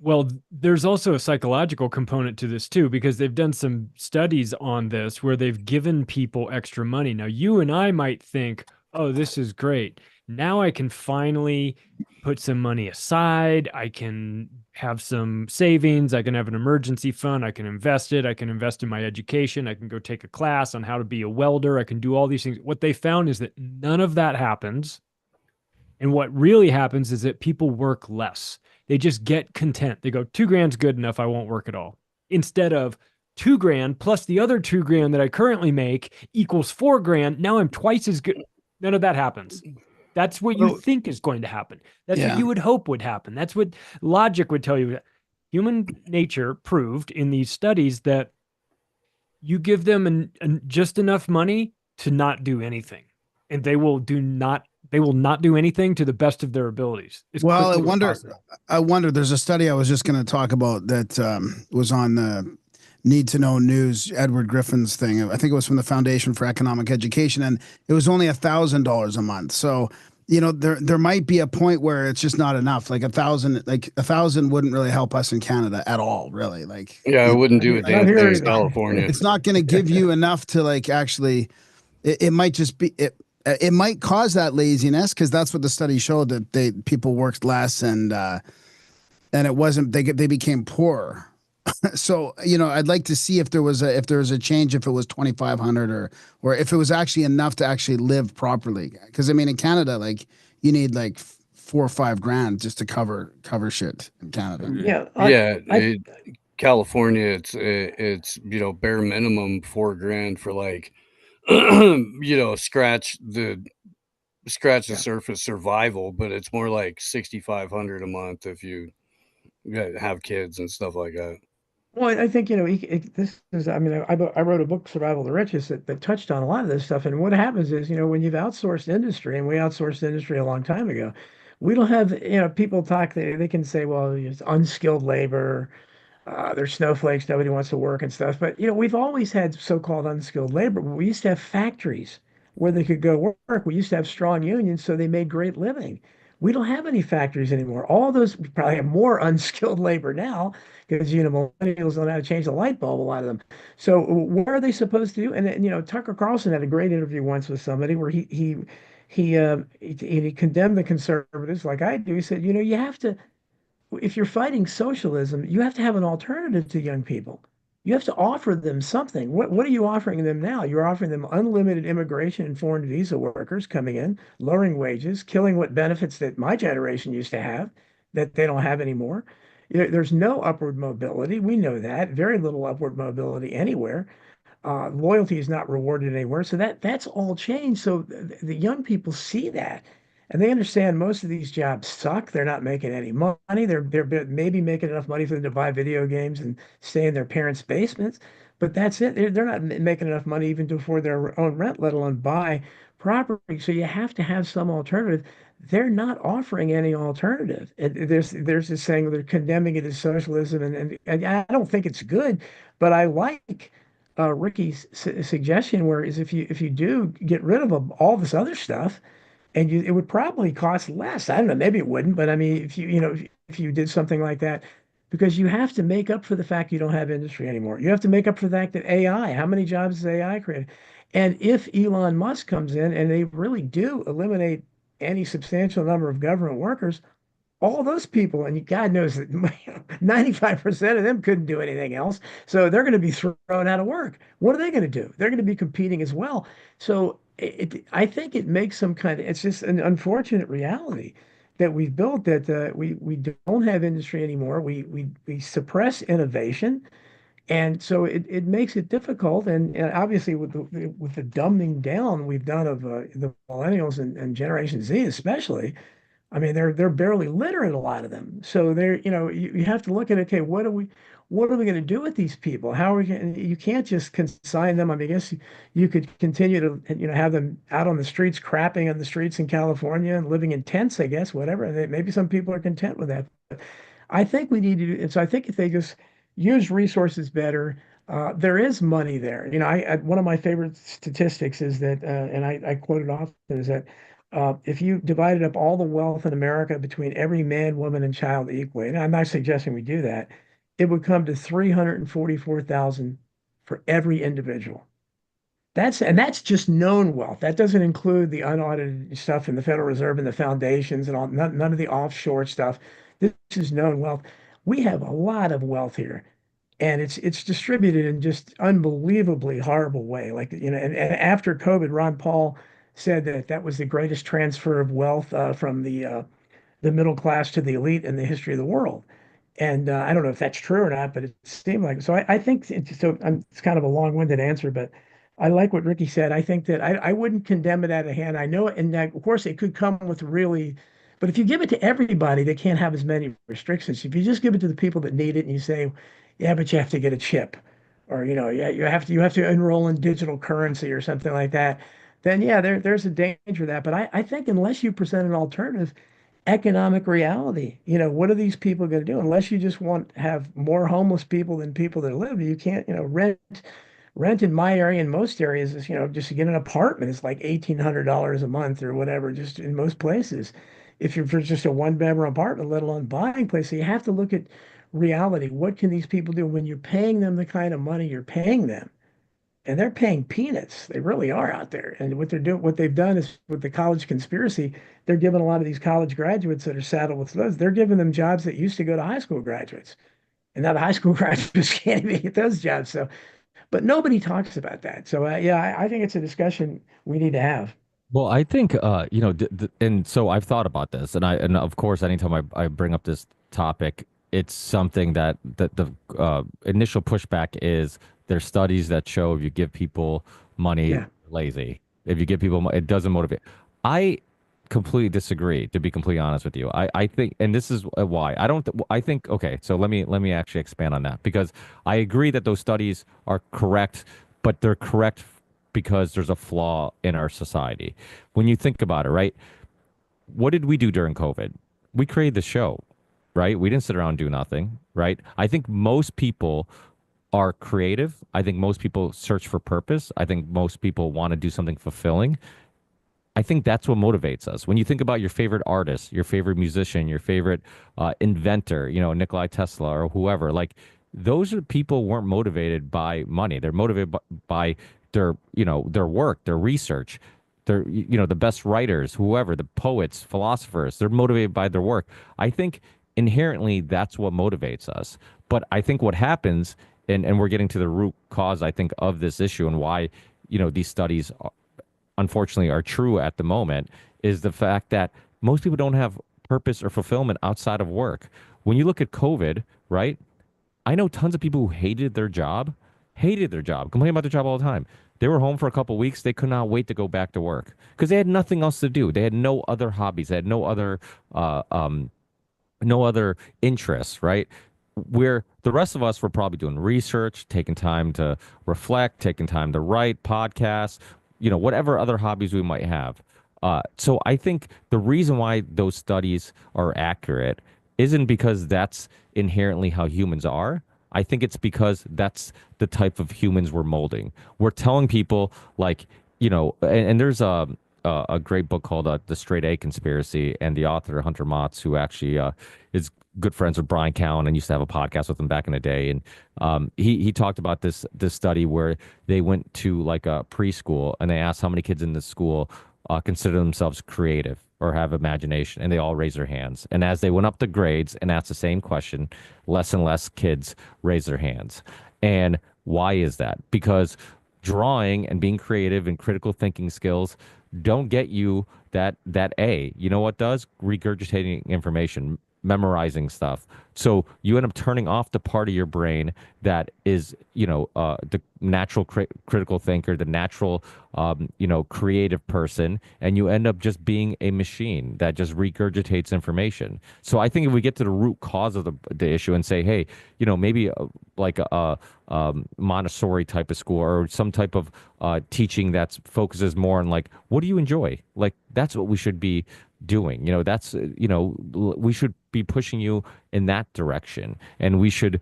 Well, there's also a psychological component to this too, because they've done some studies on this where they've given people extra money. Now, you and I might think, oh, this is great. Now I can finally put some money aside. I can have some savings. I can have an emergency fund. I can invest it. I can invest in my education. I can go take a class on how to be a welder. I can do all these things. What they found is that none of that happens. And what really happens is that people work less. They just get content. They go, 2 grand's good enough. I won't work at all. Instead of 2 grand plus the other 2 grand that I currently make equals 4 grand. Now I'm twice as good. None of that happens. That's what you think is going to happen. That's what you would hope would happen. That's what logic would tell you. Human nature proved in these studies that you give them just enough money to not do anything, and they will not do anything to the best of their abilities. Well, I wonder, there's a study I was just going to talk about that was on the Need to Know News, Edward Griffin's thing. I think it was from the Foundation for Economic Education, and it was only $1,000 a month. So, you know, there might be a point where it's just not enough. Like 1,000 wouldn't really help us in Canada at all, really. Like, yeah, I wouldn't do a damn thing in California. It's not going to give you enough to like actually. It might just be it might cause that laziness, because that's what the study showed, that people worked less and it wasn't, they became poorer. So, you know, I'd like to see if there was a change, if it was 2,500 or if it was actually enough to actually live properly. Because I mean, in Canada, like you need like 4 or 5 grand just to cover shit in Canada. Yeah. California, it's you know, bare minimum 4 grand for like you know, scratch the surface survival, but it's more like 6,500 a month if you have kids and stuff like that. Well, I think, you know, this is, I mean, I wrote a book, Survival of the Richest, that touched on a lot of this stuff. And what happens is, you know, when you've outsourced industry, and we outsourced industry a long time ago, we don't have, you know, people talk, they can say, well, it's unskilled labor, there's snowflakes, nobody wants to work and stuff. But, you know, we've always had so-called unskilled labor. We used to have factories where they could go work. We used to have strong unions, so they made great living. We don't have any factories anymore. All those, we probably have more unskilled labor now because, you know, millennials don't know how to change the light bulb, a lot of them. So what are they supposed to do? And you know, Tucker Carlson had a great interview once with somebody where he condemned the conservatives like I do. He said, you know, you have to, if you're fighting socialism, you have to have an alternative to young people. You have to offer them something. What are you offering them now? You're offering them unlimited immigration and foreign visa workers coming in, lowering wages, killing what benefits that my generation used to have that they don't have anymore. You know, there's no upward mobility. We know that. Very little upward mobility anywhere. Loyalty is not rewarded anywhere. So that's all changed. So the young people see that. And they understand most of these jobs suck. They're not making any money. They're maybe making enough money for them to buy video games and stay in their parents' basements, but that's it. They're not making enough money even to afford their own rent, let alone buy property. So you have to have some alternative. They're not offering any alternative. There's this saying they're condemning it as socialism, and I don't think it's good, but I like Ricky's suggestion, where is if you do get rid of all this other stuff and it would probably cost less. I don't know, maybe it wouldn't, but I mean, if you did something like that, because you have to make up for the fact you don't have industry anymore. You have to make up for the fact that AI, how many jobs has AI created? And if Elon Musk comes in and they really do eliminate any substantial number of government workers, all those people, and God knows that 95% of them couldn't do anything else. So they're going to be thrown out of work. What are they going to do? They're going to be competing as well. So I think it makes some kind of, it's just an unfortunate reality that we've built, that we don't have industry anymore. We suppress innovation. And so it makes it difficult. And obviously with the dumbing down we've done of the millennials and Generation Z especially, I mean, they're barely literate, a lot of them. So they're, you know, you have to look at, okay, what are we going to do with these people? How are we going? You can't just consign them. I mean, I guess you could continue to, you know, have them out on the streets, crapping on the streets in California and living in tents, I guess, whatever. Maybe some people are content with that. But I think we need to do, and so I think if they just use resources better, there is money there. You know, one of my favorite statistics is that, and I quote it often, is that if you divided up all the wealth in America between every man, woman, and child equally, and I'm not suggesting we do that, it would come to 344,000 for every individual. That's just known wealth. That doesn't include the unaudited stuff in the Federal Reserve and the foundations and all, none of the offshore stuff. This is known wealth. We have a lot of wealth here, and it's distributed in just unbelievably horrible way. Like, and after COVID, Ron Paul said that that was the greatest transfer of wealth from the middle class to the elite in the history of the world. And I don't know if that's true or not, but it seemed like so. I think so. It's kind of a long-winded answer, but I like what Ricky said. I think that I wouldn't condemn it out of hand. I know, and that, of course, it could come with really, but if you give it to everybody, they can't have as many restrictions. If you just give it to the people that need it, and you say, yeah, but you have to get a chip, or yeah, you have to enroll in digital currency or something like that, then yeah, there's a danger of that. But I think unless you present an alternative economic reality. What are these people going to do? Unless you just want to have more homeless people than people that live, you can't, rent in my area and most areas is, just to get an apartment is like $1,800 a month or whatever, just in most places. If you're for just a one-bedroom apartment, let alone buying place. So you have to look at reality. What can these people do when you're paying them the kind of money you're paying them? And they're paying peanuts. They really are out there. And what they've done is with the college conspiracy, they're giving a lot of these college graduates that are saddled with those, they're giving them jobs that used to go to high school graduates. And now the high school graduates can't even get those jobs. So, but nobody talks about that. So, yeah, I think it's a discussion we need to have. Well, I think and so I've thought about this, and of course, anytime I bring up this topic, it's something that the initial pushback is there's studies that show if you give people money, Yeah. lazy. If you give people money, it doesn't motivate. I completely disagree, to be completely honest with you. I think, and this is why I don't. I think okay. So let me actually expand on that because I agree that those studies are correct, but they're correct because there's a flaw in our society. When you think about it, right? What did we do during COVID? We created the show, right? We didn't sit around and do nothing, right? I think most people are creative. I think most people search for purpose. I think most people want to do something fulfilling. I think that's what motivates us. When you think about your favorite artist, your favorite musician, your favorite inventor, Nikolai Tesla or whoever, like those are people weren't motivated by money. They're motivated by their work, their research, the best writers, whoever, the poets, philosophers, they're motivated by their work. I think inherently that's what motivates us. But I think what happens, and we're getting to the root cause, I think, of this issue and why, these studies unfortunately are true at the moment is the fact that most people don't have purpose or fulfillment outside of work. When you look at COVID, right? I know tons of people who hated their job, complaining about their job all the time. They were home for a couple of weeks. They could not wait to go back to work because they had nothing else to do. They had no other hobbies. They had no other interests, right? Where the rest of us were probably doing research, taking time to reflect, taking time to write, podcasts, whatever other hobbies we might have. So I think the reason why those studies are accurate isn't because that's inherently how humans are. I think it's because that's the type of humans we're molding. We're telling people like, and there's a great book called The Straight A Conspiracy, and the author Hunter Motz, who actually is good friends with Brian Cowan and used to have a podcast with him back in the day. And he talked about this study where they went to like a preschool and they asked how many kids in this school consider themselves creative or have imagination, and they all raised their hands. And as they went up the grades and asked the same question, less and less kids raised their hands. And why is that? Because drawing and being creative and critical thinking skills don't get you that A. You know what does? Regurgitating information, memorizing stuff. So you end up turning off the part of your brain that is, the natural critical thinker, the natural, creative person, and you end up just being a machine that just regurgitates information. So I think if we get to the root cause of the issue and say, hey, maybe like a Montessori type of school or some type of teaching that focuses more on like, what do you enjoy? Like that's what we should be doing. We should be pushing you in that direction, and we should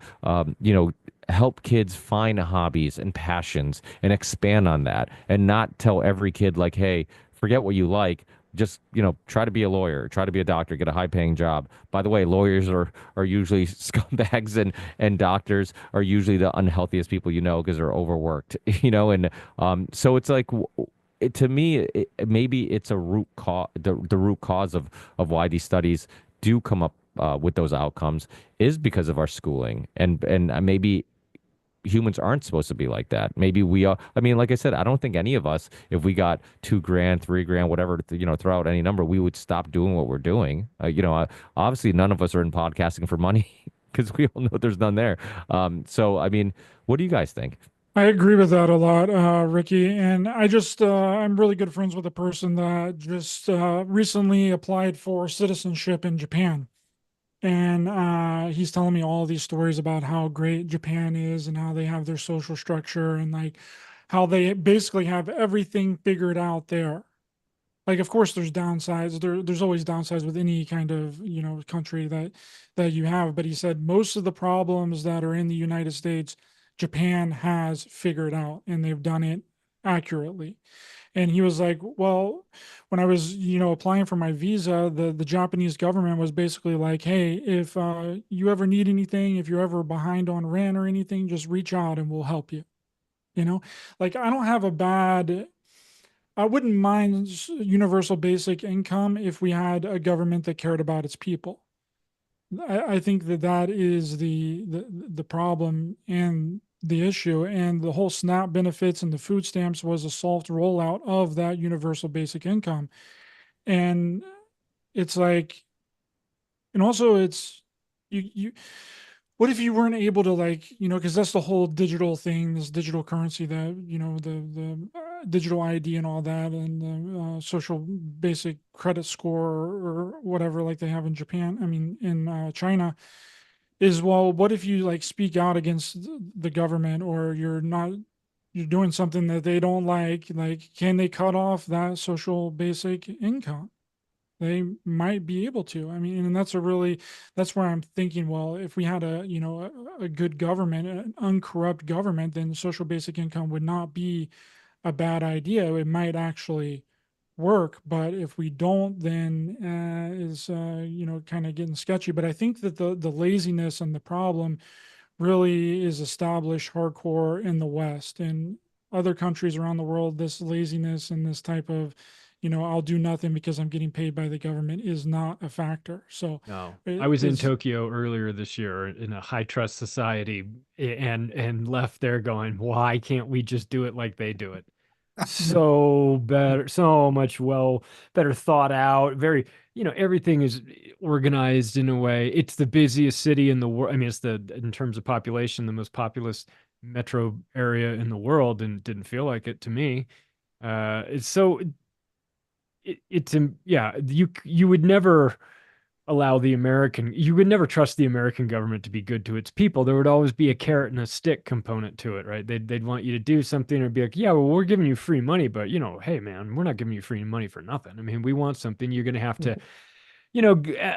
help kids find hobbies and passions and expand on that, and not tell every kid like, hey, forget what you like, just, try to be a lawyer, try to be a doctor, get a high paying job. By the way, lawyers are usually scumbags, and doctors are usually the unhealthiest people because they're overworked, and so it's like to me, maybe it's a root cause, the root cause of why these studies do come up with those outcomes is because of our schooling, and maybe humans aren't supposed to be like that. Maybe we are. I mean, like I said, I don't think any of us, if we got 2 grand, 3 grand, whatever, throw out any number, we would stop doing what we're doing. Obviously, none of us are in podcasting for money because we all know there's none there. So, I mean, what do you guys think? I agree with that a lot, Ricky. And I'm really good friends with a person that just recently applied for citizenship in Japan. And he's telling me all these stories about how great Japan is and how they have their social structure and like how they basically have everything figured out there. Like, of course, there's downsides. There's always downsides with any kind of country that you have. But he said most of the problems that are in the United States, Japan has figured out, and they've done it accurately. And he was like, well, when I was, applying for my visa, the Japanese government was basically like, hey, if you ever need anything, if you're ever behind on rent or anything, just reach out and we'll help you. Like I wouldn't mind universal basic income if we had a government that cared about its people. I think that is the problem and the issue, and the whole SNAP benefits and the food stamps was a soft rollout of that universal basic income. And it's like, and also it's you what if you weren't able to, like, because that's the whole digital thing, this digital currency, that the digital ID and all that, and the social basic credit score or whatever, like they have in Japan, I mean in China, is, well, what if you like speak out against the government, or you're doing something that they don't like, can they cut off that social basic income? They might be able to. I mean, and that's where I'm thinking, well, if we had a good government, an uncorrupt government, then social basic income would not be a bad idea. It might actually work, but if we don't, then is kind of getting sketchy. But I think that the laziness and the problem really is established hardcore in the West. And other countries around the world, this laziness and this type of I'll do nothing because I'm getting paid by the government is not a factor. So no, I was in Tokyo earlier this year in a high trust society, and left there going, why can't we just do it like they do it? So better, so much better thought out, very, everything is organized in a way. It's the busiest city in the world. I mean, it's in terms of population, the most populous metro area in the world, and it didn't feel like it to me. It's so yeah, you would never you would never trust the American government to be good to its people. There would always be a carrot and a stick component to it, right? They'd want you to do something, or be like, yeah, well, we're giving you free money, but hey man, we're not giving you free money for nothing. I mean, we want something. You're going to have to,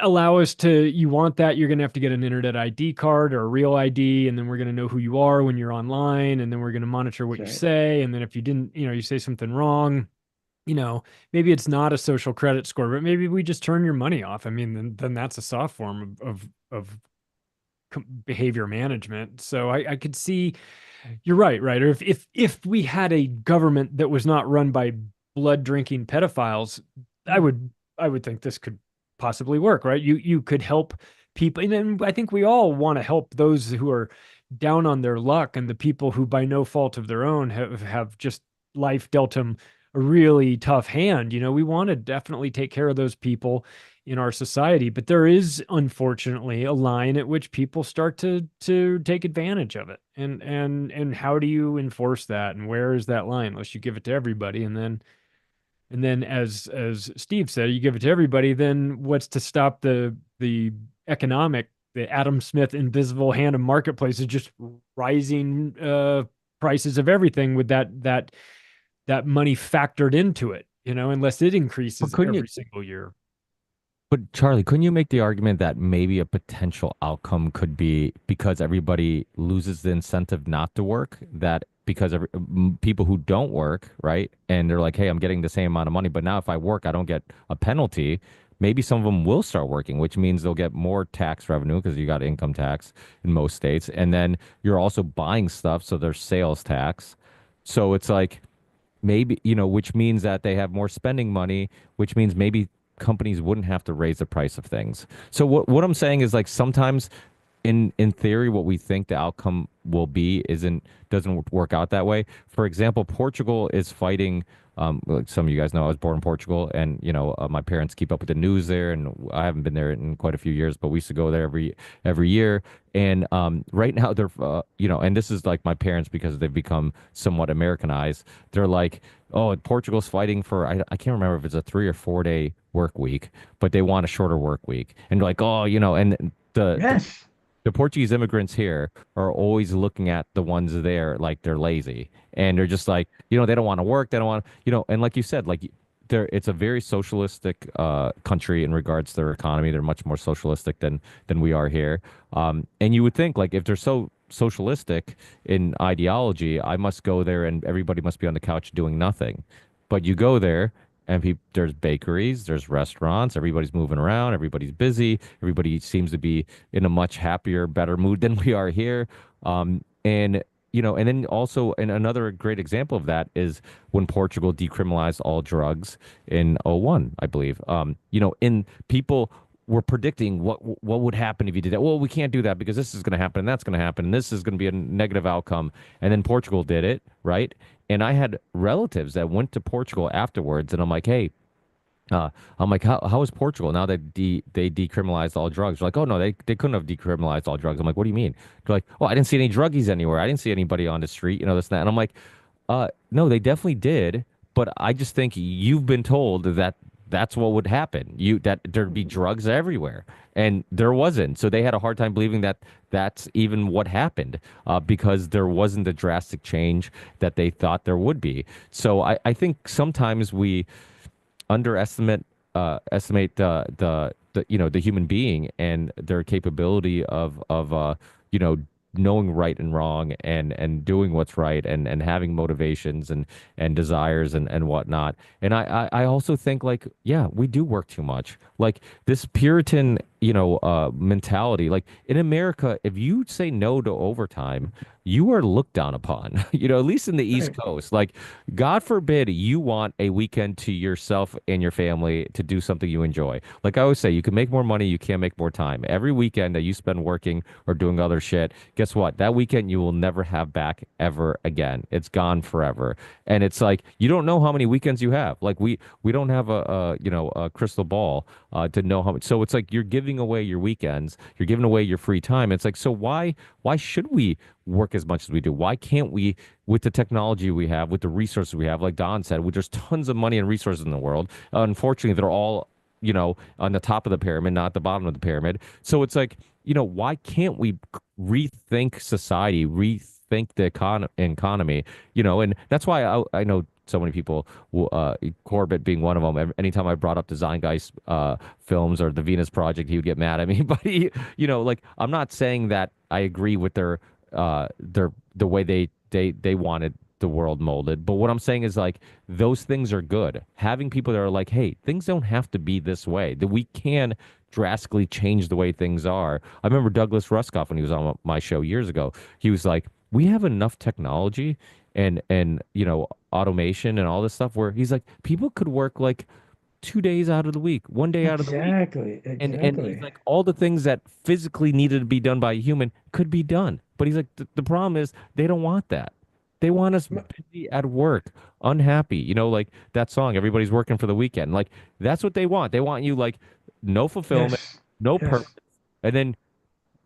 allow us to, you want that, you're going to have to get an internet ID card or a real ID. And then we're going to know who you are when you're online. And then we're going to monitor what you say. And then if you didn't, you say something wrong, maybe it's not a social credit score, but maybe we just turn your money off. I mean, then that's a soft form of behavior management. So I could see, you're right, Ryder. If we had a government that was not run by blood drinking pedophiles, I would think this could possibly work, right? You could help people, and then I think we all want to help those who are down on their luck, and the people who by no fault of their own have just life dealt them a really tough hand. We want to definitely take care of those people in our society, but there is unfortunately a line at which people start to take advantage of it. And how do you enforce that? And where is that line? Unless you give it to everybody, and then as Steve said, you give it to everybody, then what's to stop the Adam Smith invisible hand of marketplace is just rising prices of everything with that money factored into it, unless it increases every single year. But Charlie, couldn't you make the argument that maybe a potential outcome could be because everybody loses the incentive not to work, that because people who don't work, right? And they're like, hey, I'm getting the same amount of money, but now if I work, I don't get a penalty. Maybe some of them will start working, which means they'll get more tax revenue because you got income tax in most states. And then you're also buying stuff, so there's sales tax. So it's like, maybe, which means that they have more spending money, which means maybe companies wouldn't have to raise the price of things. So what I'm saying is, like, sometimes in theory what we think the outcome will be doesn't work out that way. For example, Portugal is fighting, like some of you guys know, I was born in Portugal, and my parents keep up with the news there, and I haven't been there in quite a few years, but we used to go there every year. And right now they're and this is like my parents, because they've become somewhat Americanized. They're like, oh, Portugal's fighting for, I can't remember if it's a 3 or 4 day work week, but they want a shorter work week. And like, oh, and Yes. the Portuguese immigrants here are always looking at the ones there like they're lazy, and they're just like, they don't want to work, they don't want, and like you said, like, it's a very socialistic country in regards to their economy. They're much more socialistic than we are here. And you would think, like, if they're so socialistic in ideology, I must go there and everybody must be on the couch doing nothing. But you go there and there's bakeries, there's restaurants, everybody's moving around, everybody's busy, everybody seems to be in a much happier, better mood than we are here. And and then also, and another great example of that is when Portugal decriminalized all drugs in '01, I believe. In people were predicting what would happen if you did that. Well, we can't do that because this is going to happen and that's going to happen and this is going to be a negative outcome. And then Portugal did it, right? And I had relatives that went to Portugal afterwards, and I'm like, hey, how is Portugal now that they decriminalized all drugs? They're like, oh no, they couldn't have decriminalized all drugs. I'm like, what do you mean? They're like, oh, I didn't see any druggies anywhere. I didn't see anybody on the street, this and that. And I'm like, no, they definitely did, but I just think you've been told that that's what would happen. That there'd be drugs everywhere, and there wasn't. So they had a hard time believing that that's even what happened, because there wasn't the drastic change that they thought there would be. So I think sometimes we estimate the human being and their capability of knowing right and wrong, and doing what's right, and having motivations and desires and whatnot. And I also think, like, yeah, we do work too much. Like this Puritan mentality, like in America, if you say no to overtime, you are looked down upon, at least in the East Right. Coast. Like, God forbid you want a weekend to yourself and your family to do something you enjoy. Like I always say, you can make more money, you can't make more time. Every weekend that you spend working or doing other shit, guess what? That weekend you will never have back ever again. It's gone forever. And it's like, you don't know how many weekends you have. Like we don't have a crystal ball to know how much. So it's like you're giving away your weekends, you're giving away your free time. It's like, so why should we work as much as we do? Why can't we, with the technology we have, with the resources we have, like Don said, there's tons of money and resources in the world. Unfortunately, they're all, on the top of the pyramid, not the bottom of the pyramid. So it's like, why can't we rethink society, rethink the economy, and that's why I know so many people, Corbett being one of them. Anytime I brought up the Zeitgeist films or the Venus Project, he would get mad at me. But like, I'm not saying that I agree with the way they wanted the world molded. But what I'm saying is, like, those things are good. Having people that are like, hey, things don't have to be this way. That we can drastically change the way things are. I remember Douglas Ruskoff when he was on my show years ago. He was like, we have enough technology and automation and all this stuff where he's like, people could work like 2 days out of the week, one day out of the week. Exactly. And he's Exactly. like, all the things that physically needed to be done by a human could be done. But he's like, the problem is they don't want that. They want us busy at work, unhappy. Like that song, everybody's working for the weekend. Like, that's what they want. They want you, like, no fulfillment, Yes. no Yes. purpose. And then,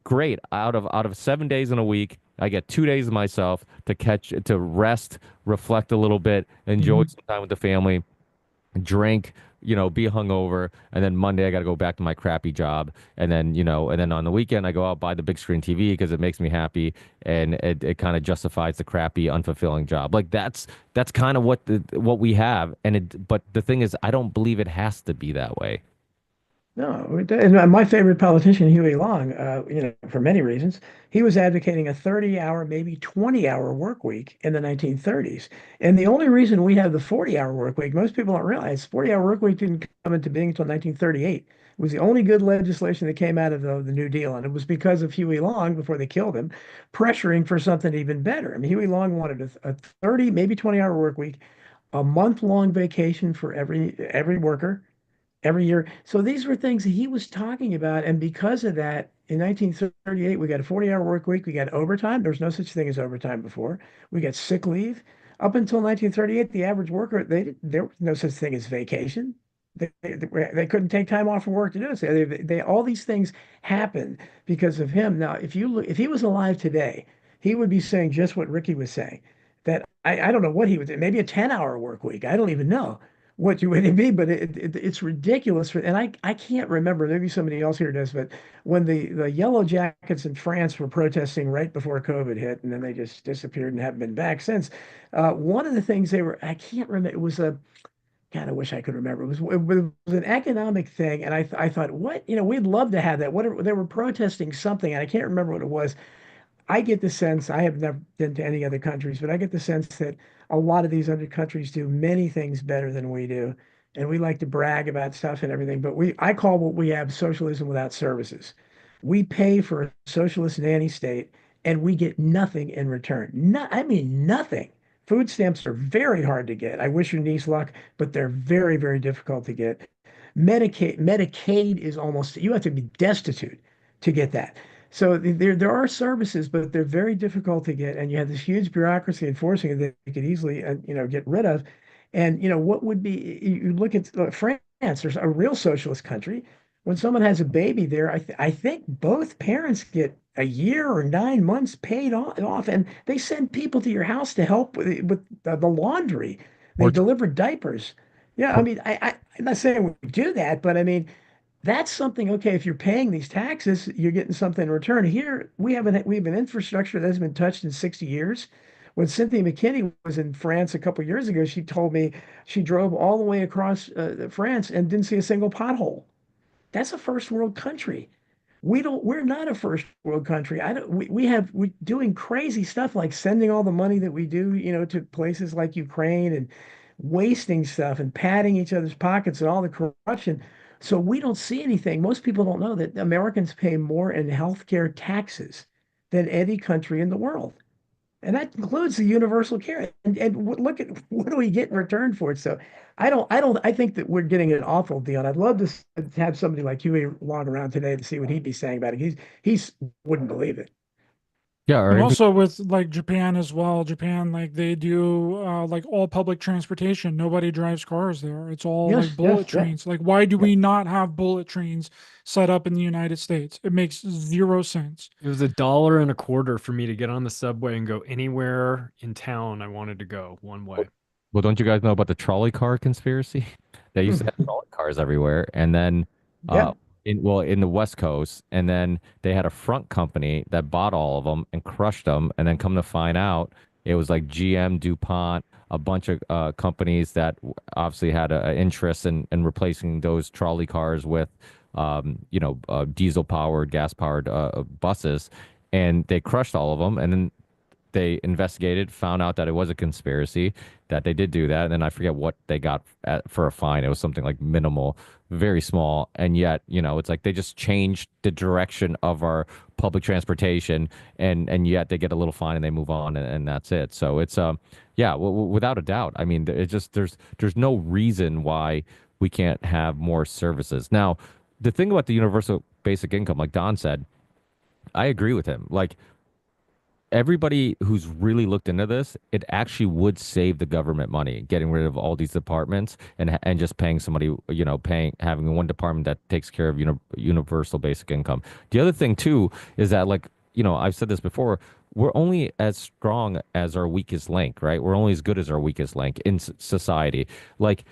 great, out of 7 days in a week, I get 2 days of myself to rest, reflect a little bit, enjoy some time with the family, drink, be hungover, and then Monday I got to go back to my crappy job, and then on the weekend I go out, buy the big screen TV because it makes me happy, and it kind of justifies the crappy, unfulfilling job. Like that's kind of what we have, but the thing is, I don't believe it has to be that way. No, and my favorite politician, Huey Long, for many reasons, he was advocating a 30-hour, maybe 20-hour work week in the 1930s. And the only reason we have the 40-hour work week, most people don't realize, 40-hour work week didn't come into being until 1938. It was the only good legislation that came out of the New Deal, and it was because of Huey Long before they killed him, pressuring for something even better. I mean, Huey Long wanted a 30, maybe 20-hour work week, a month-long vacation for every worker every year. So these were things that he was talking about. And because of that, in 1938, we got a 40-hour work week. We got overtime. There was no such thing as overtime before. We got sick leave. Up until 1938, the average worker, there was no such thing as vacation. They couldn't take time off from work to do it. So all these things happened because of him. Now, if he was alive today, he would be saying just what Ricky was saying. That I don't know what he would, maybe a 10-hour work week. I don't even know what you would be, but it's ridiculous. And I can't remember, maybe somebody else here does, but when the Yellow Jackets in France were protesting right before COVID hit, and then they just disappeared and haven't been back since, one of the things I can't remember, it was God, I wish I could remember. It was an economic thing, and I thought, what, we'd love to have that. What they were protesting something, and I can't remember what it was. I get the sense, I have never been to any other countries, but I get the sense that a lot of these other countries do many things better than we do. And we like to brag about stuff and everything, but I call what we have socialism without services. We pay for a socialist nanny state and we get nothing in return. I mean, nothing. Food stamps are very hard to get. I wish your niece luck, but they're very, very difficult to get. Medicaid is almost, you have to be destitute to get that. So there are services, but they're very difficult to get, and you have this huge bureaucracy enforcing it that you could easily, get rid of. And what would be? You look at France, there's a real socialist country. When someone has a baby there, I think both parents get a year or 9 months paid off, and they send people to your house to help with the laundry. They Or, deliver diapers. Yeah, I or mean, I'm not saying we do that, but I mean, that's something, okay, if you're paying these taxes, you're getting something in return. Here, we have an infrastructure that hasn't been touched in 60 years. When Cynthia McKinney was in France a couple of years ago, she told me she drove all the way across France and didn't see a single pothole. That's a first world country. We're not a first world country. I don't, we doing crazy stuff like sending all the money that we do, to places like Ukraine and wasting stuff and padding each other's pockets and all the corruption. So we don't see anything. Most people don't know that Americans pay more in healthcare taxes than any country in the world. And that includes the universal care. And look at what do we get in return for it? So I think that we're getting an awful deal. And I'd love to have somebody like Huey Long around today to see what he'd be saying about it. He's wouldn't believe it. yeah, or And even also with like Japan as well. Japan, like they do like all public transportation. Nobody drives cars there. It's all Yes, like bullet yes, yeah. trains. Like why do Yeah. we not have bullet trains set up in the United States? It makes zero sense. It was $1.25 for me to get on the subway and go anywhere in town I wanted to go one way. well, don't you guys know about the trolley car conspiracy? They used to have trolley cars everywhere, and then Yeah. in the West Coast, and then they had a front company that bought all of them and crushed them, and then come to find out it was like GM, DuPont, a bunch of companies that obviously had an interest in replacing those trolley cars with diesel powered, gas powered buses, and they crushed all of them, and then they investigated, found out that it was a conspiracy, that they did do that, and then I forget what they got for a fine. It was something like minimal, very small, and yet, it's like they just changed the direction of our public transportation, and yet they get a little fine and they move on, and that's it. So it's yeah, without a doubt. I mean, it just there's no reason why we can't have more services. Now, the thing about the universal basic income, like Don said, I agree with him. Like everybody who's really looked into this, it actually would save the government money getting rid of all these departments and just paying somebody, having one department that takes care of universal basic income. The other thing too is that, like, I've said this before, we're only as strong as our weakest link, right? We're only as good as our weakest link in society. Like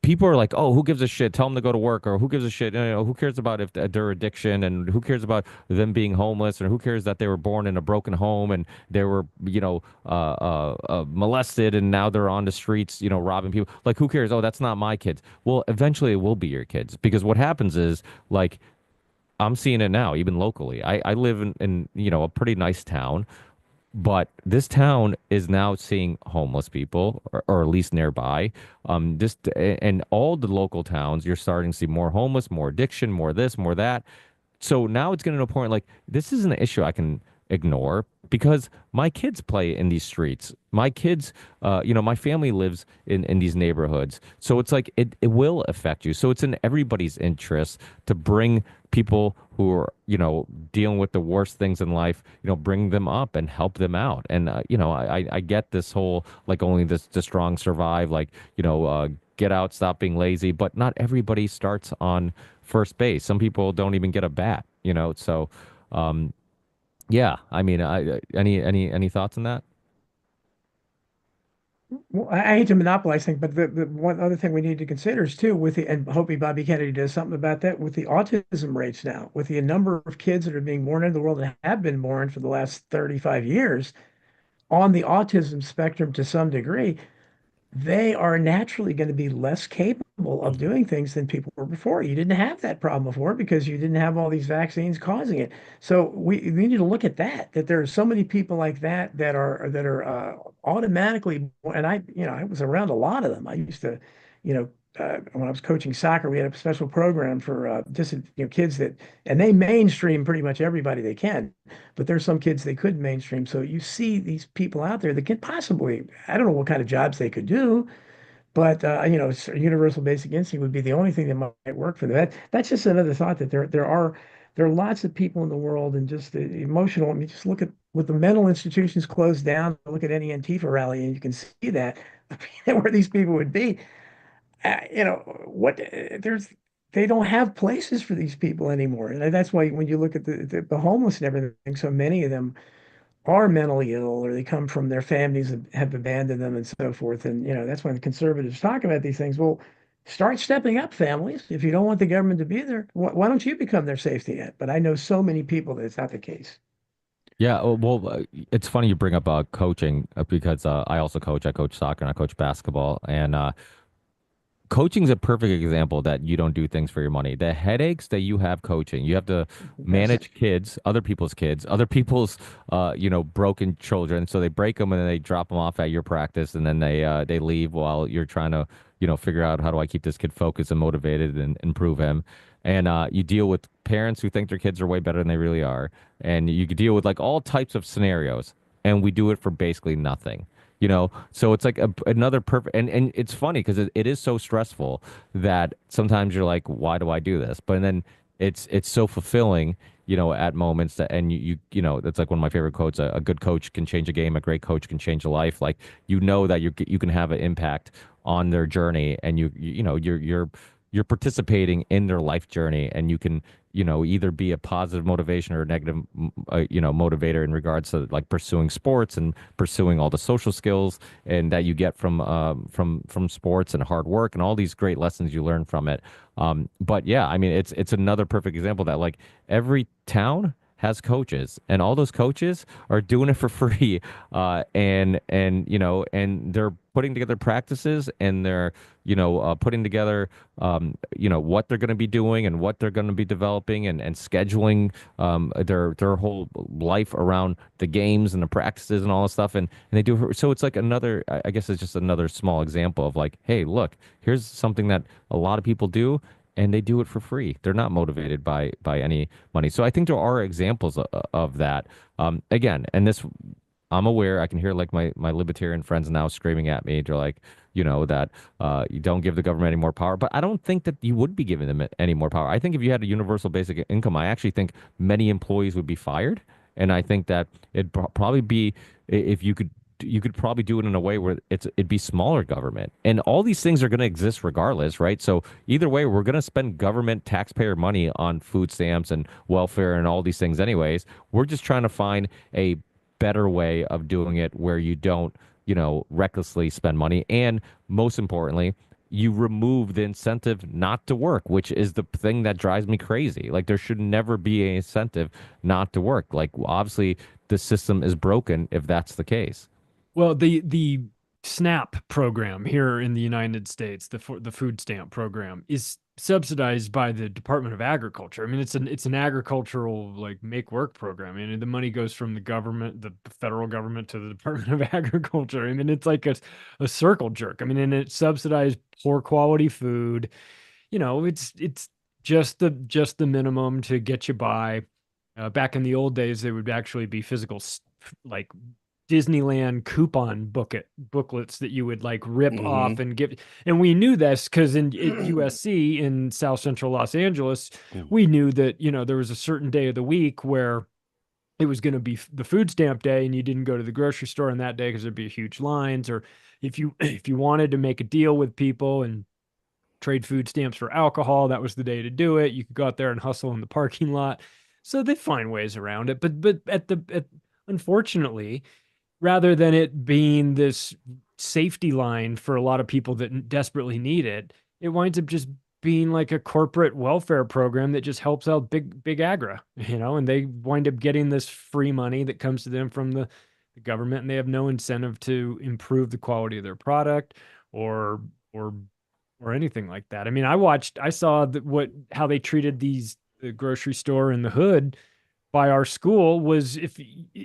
people are like, oh, who gives a shit? Tell them to go to work, or who gives a shit? Who cares about if their addiction, and who cares about them being homeless, or who cares that they were born in a broken home and they were, molested and now they're on the streets, robbing people. Like, who cares? Oh, that's not my kids. Well, eventually it will be your kids, because what happens is, like, I'm seeing it now, even locally. I live in a pretty nice town, but this town is now seeing homeless people, or at least nearby. And all the local towns, you're starting to see more homeless, more addiction, more this, more that. So now it's getting to a point like, this isn't an issue I can ignore, because my kids play in these streets. My kids, my family lives in these neighborhoods. So it's like, it will affect you. So it's in everybody's interest to bring people who are, dealing with the worst things in life, bring them up and help them out. And, I get this whole, like, only the strong survive, like, get out, stop being lazy. But not everybody starts on first base. Some people don't even get a bat, so, yeah, I mean, any thoughts on that? Well, I hate to monopolize things, but the one other thing we need to consider is too, and hoping Bobby Kennedy does something about that, with the autism rates now, with the number of kids that are being born into the world and have been born for the last 35 years on the autism spectrum to some degree, they are naturally going to be less capable of doing things than people were before. You didn't have that problem before because you didn't have all these vaccines causing it. So we need to look at that there are so many people like that are automatically, and I was around a lot of them. I used to, when I was coaching soccer, we had a special program for just kids and they mainstream pretty much everybody they can, but there's some kids they couldn't mainstream. So you see these people out there that can possibly, I don't know what kind of jobs they could do, but universal basic instinct would be the only thing that might work for them. That's just another thought, that there are lots of people in the world, and just the emotional. I mean, just look at, with the mental institutions closed down, look at any Antifa rally, and you can see that where these people would be. They don't have places for these people anymore, and that's why when you look at the homeless and everything, so many of them are mentally ill, or they come from their families that have abandoned them and so forth. And that's when the conservatives talk about these things. Well, start stepping up, families. If you don't want the government to be there, why don't you become their safety net? But I know so many people that it's not the case. Yeah, well, it's funny you bring up coaching, because I also coach. I coach soccer and I coach basketball, and coaching's a perfect example that you don't do things for your money. The headaches that you have coaching, you have to manage kids, other people's broken children. So they break them and then they drop them off at your practice, and then they leave while you're trying to, figure out, how do I keep this kid focused and motivated and improve him. And you deal with parents who think their kids are way better than they really are. And you could deal with, like, all types of scenarios, and we do it for basically nothing. So it's like another perfect, and it's funny because it is so stressful that sometimes you're like, why do I do this? But then it's so fulfilling, at moments that, and that's like one of my favorite quotes: a good coach can change a game, a great coach can change a life. Like, that you can have an impact on their journey, and you're participating in their life journey, and you can either be a positive motivation or a negative motivator in regards to, like, pursuing sports and pursuing all the social skills and that you get from sports and hard work and all these great lessons you learn from it. But yeah, I mean, it's another perfect example that, like, every town has coaches, and all those coaches are doing it for free, and they're putting together practices, and they're putting together what they're going to be doing and what they're going to be developing, and scheduling their whole life around the games and the practices and all this stuff, and they do it. So it's like another, I guess it's just another small example of, like, hey, look, here's something that a lot of people do, and they do it for free. They're not motivated by any money. So I think there are examples of that. Again, and this, I'm aware, I can hear, like, my libertarian friends now screaming at me. They're like, that you don't give the government any more power. But I don't think that you would be giving them any more power. I think if you had a universal basic income, I actually think many employees would be fired. And I think that it'd probably be, if you could probably do it in a way where it'd be smaller government, and all these things are going to exist regardless, right? So either way, we're going to spend government taxpayer money on food stamps and welfare and all these things anyways. We're just trying to find a better way of doing it where you don't recklessly spend money, and most importantly, you remove the incentive not to work, which is the thing that drives me crazy. Like there should never be an incentive not to work. Like obviously the system is broken if that's the case. Well, the SNAP program here in the United States, the food stamp program, is subsidized by the Department of Agriculture. I mean, it's an agricultural like make work program. I mean, the money goes from the government, the federal government, to the Department of Agriculture. I mean, it's like a circle jerk. I mean, and it subsidized poor quality food. You know, it's just the minimum to get you by. Back in the old days, there would actually be physical like Disneyland coupon booklets that you would like rip off and give. And we knew this because in USC in South Central Los Angeles, we knew that, you know, there was a certain day of the week where it was going to be the food stamp day and you didn't go to the grocery store on that day because there'd be huge lines. Or if you wanted to make a deal with people and trade food stamps for alcohol, that was the day to do it. You could go out there and hustle in the parking lot. So they find ways around it. But unfortunately, rather than it being this safety line for a lot of people that desperately need it, it winds up just being like a corporate welfare program that just helps out big agra, you know, and they wind up getting this free money that comes to them from the government, and they have no incentive to improve the quality of their product or anything like that. I mean, I saw how they treated the grocery store in the hood by our school was if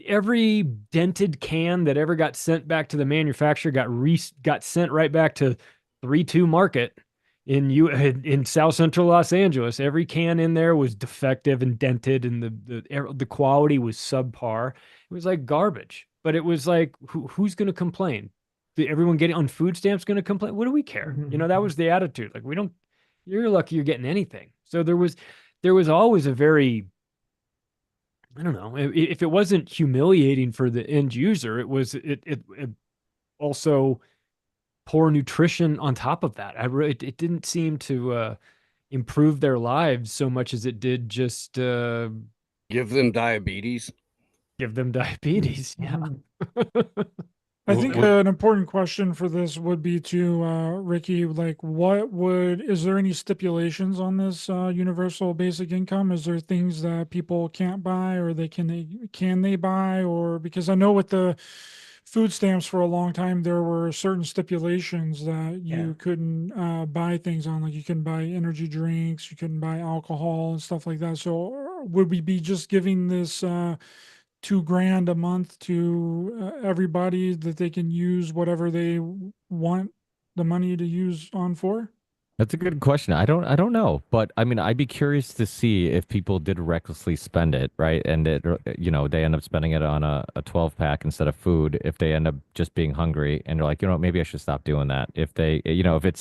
every dented can that ever got sent back to the manufacturer got sent right back to 3-2 Market in South Central Los Angeles. Every can in there was defective and dented, and the quality was subpar. It was like garbage. But it was like, who's going to complain? Everyone getting on food stamps going to complain? What do we care? You know, that was the attitude. Like, we don't. You're lucky you're getting anything. So there was always a very, I don't know, if it wasn't humiliating for the end user, it also poor nutrition on top of that. It didn't seem to improve their lives so much as it did just give them diabetes. Give them diabetes. Yeah. I think an important question for this would be to Ricky, like, is there any stipulations on this universal basic income? Is there things that people can't buy, or can they buy? Or because I know with the food stamps for a long time, there were certain stipulations that you couldn't buy things on, like you couldn't buy energy drinks, you couldn't buy alcohol and stuff like that. So would we be just giving this $2,000 a month to everybody that they can use whatever they want the money to use on for? That's a good question. I don't know, but I mean, I'd be curious to see if people did recklessly spend it, right? And they end up spending it on a 12 pack instead of food. If they end up just being hungry and they're like, maybe I should stop doing that. If they, if it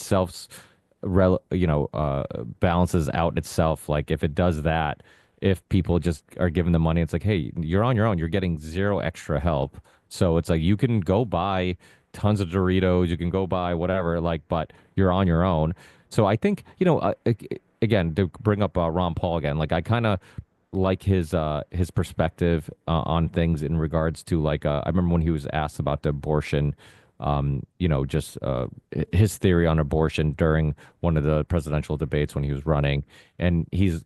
balances out itself, like if it does that, if people just are given the money, it's like, hey, you're on your own. You're getting zero extra help. So it's like you can go buy tons of Doritos, you can go buy whatever, like, but you're on your own. So I think, again, to bring up Ron Paul again, like I kind of like his perspective on things in regards to like, I remember when he was asked about the abortion, just his theory on abortion during one of the presidential debates when he was running. And he's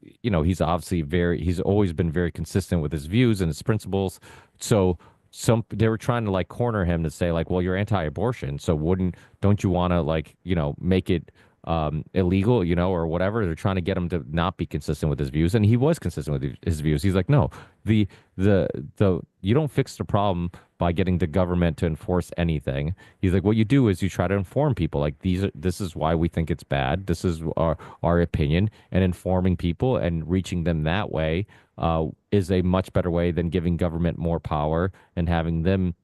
obviously he's always been very consistent with his views and his principles. So they were trying to like corner him to say like, well, you're anti-abortion, so don't you want to like, make it illegal, or whatever. They're trying to get him to not be consistent with his views, and he was consistent with his views. He's like, no, the you don't fix the problem by getting the government to enforce anything. He's like, what you do is you try to inform people, like this is why we think it's bad. This is our opinion, and informing people and reaching them that way is a much better way than giving government more power and having them,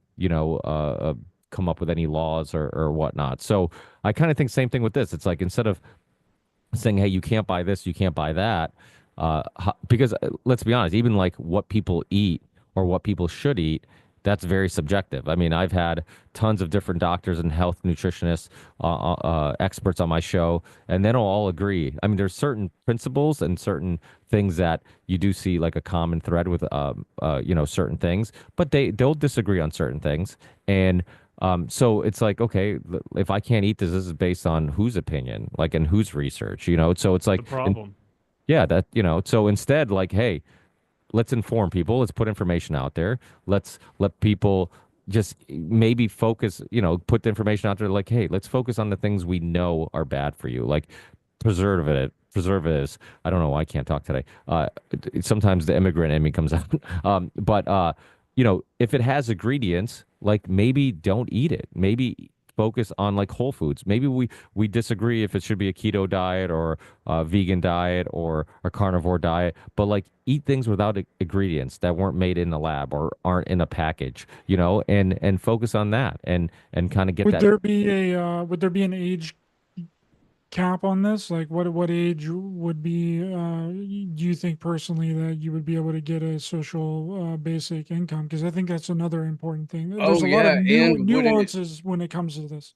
come up with any laws or whatnot. So I kind of think same thing with this. It's like instead of saying, hey, you can't buy this, you can't buy that, because let's be honest, even like what people eat or what people should eat, that's very subjective. I mean, I've had tons of different doctors and health nutritionists, experts on my show, and they don't all agree. I mean, there's certain principles and certain things that you do see like a common thread with, certain things, but they'll disagree on certain things. And So it's like, okay, if I can't eat this, this is based on whose opinion, like, and whose research, you know? So it's The like, problem. yeah, that, you know, so instead, like, hey, let's inform people. Let's put information out there. Let's let people just maybe focus, you know, put the information out there like, hey, let's focus on the things we know are bad for you, like preservatives. I don't know why I can't talk today. Sometimes the immigrant in me comes out. But you know, if it has ingredients, like maybe don't eat it. Maybe focus on like whole foods. Maybe we disagree if it should be a keto diet or a vegan diet or a carnivore diet, but like eat things without ingredients that weren't made in the lab or aren't in a package, you know, and focus on that and kind of get Would that. there be a would there be an age cap on this? Like what age would be do you think personally that you would be able to get a social basic income? Because I think that's another important thing. There's Oh a lot of yeah, and would it nuances when it comes to this.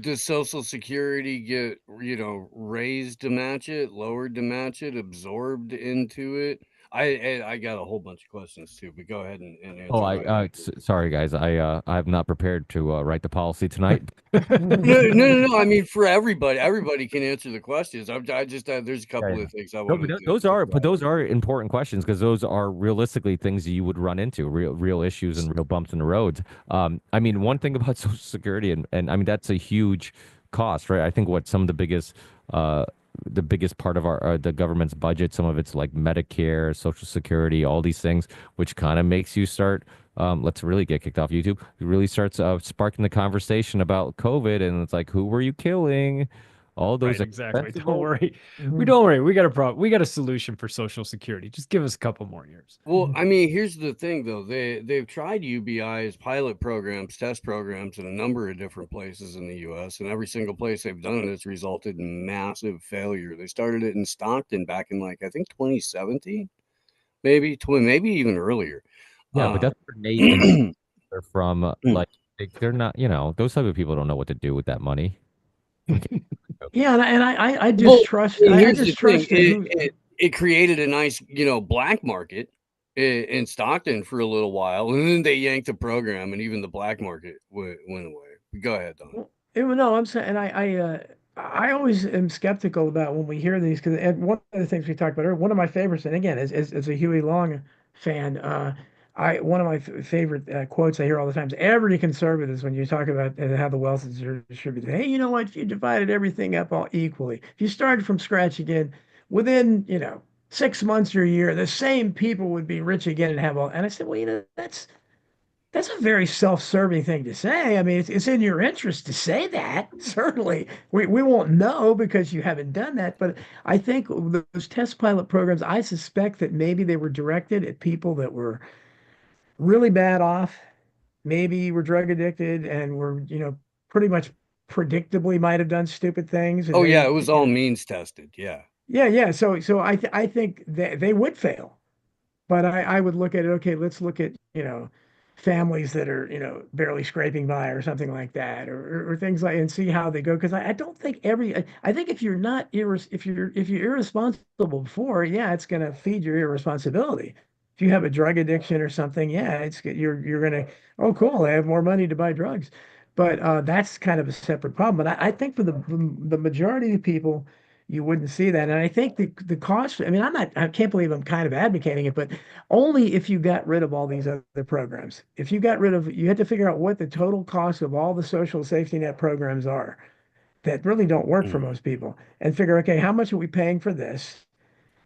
does Social Security get, raised to match it, lowered to match it, absorbed into it? I got a whole bunch of questions too, but go ahead and Oh, answer my sorry guys, I'm not prepared to write the policy tonight. No. I mean, for everybody can answer the questions. I just there's a Yeah, couple yeah. of things I No, but wanted to. those are important questions because those are realistically things you would run into, real issues and real bumps in the roads. I mean, one thing about Social Security and I mean that's a huge cost, right? I think what some of the biggest part of our the government's budget, some of it's like Medicare, Social Security, all these things, which kind of makes you start. Let's really get kicked off YouTube. It really starts sparking the conversation about COVID, and it's like, who were you killing? All those Right, exactly. expensive Don't worry. Mhm. Don't worry. We got a problem. We got a solution for Social Security. Just give us a couple more years. Well, I mean, here's the thing though. They've tried UBI as pilot programs, test programs in a number of different places in the US, and every single place they've done it has resulted in massive failure. They started it in Stockton back in like I think 2017, maybe even earlier. Yeah, but that's for Nate and they're from like they're not, you know, those type of people don't know what to do with that money. Yeah, and I Well, distrust and I here's the thing. distrust who It created a nice, black market in Stockton for a little while, and then they yanked the program, and even the black market went away. Go ahead, Don. No, I'm saying, and I always am skeptical about when we hear these because one of the things we talked about earlier, one of my favorites, and again, as a Huey Long fan, I one of my favorite quotes I hear all the time is every conservatives when you talk about how the wealth is distributed. Hey, you know what? If you divided everything up all equally, if you started from scratch again, within 6 months or a year, the same people would be rich again and have all. And I said, well, that's a very self-serving thing to say. I mean, it's in your interest to say that. Certainly, we won't know because you haven't done that. But I think those test pilot programs, I suspect that maybe they were directed at people that were really bad off, maybe were drug addicted, and were pretty much predictably might have done stupid things, and Oh yeah, they it was all means tested. Yeah. yeah. So I think they would fail. But I would look at it, okay, let's look at, families that are, barely scraping by or something like that, or things like, and see how they go. Because I don't think I think if you're not, if you're irresponsible before, yeah, it's going to feed your irresponsibility. If you have a drug addiction or something, yeah, you're going to, oh, cool, I have more money to buy drugs. But that's kind of a separate problem. But I think for the majority of people, you wouldn't see that. And I think the cost, I mean, I can't believe I'm kind of advocating it, but only if you got rid of all these other programs. If you had to figure out what the total cost of all the social safety net programs are that really don't work for most people and figure, okay, how much are we paying for this?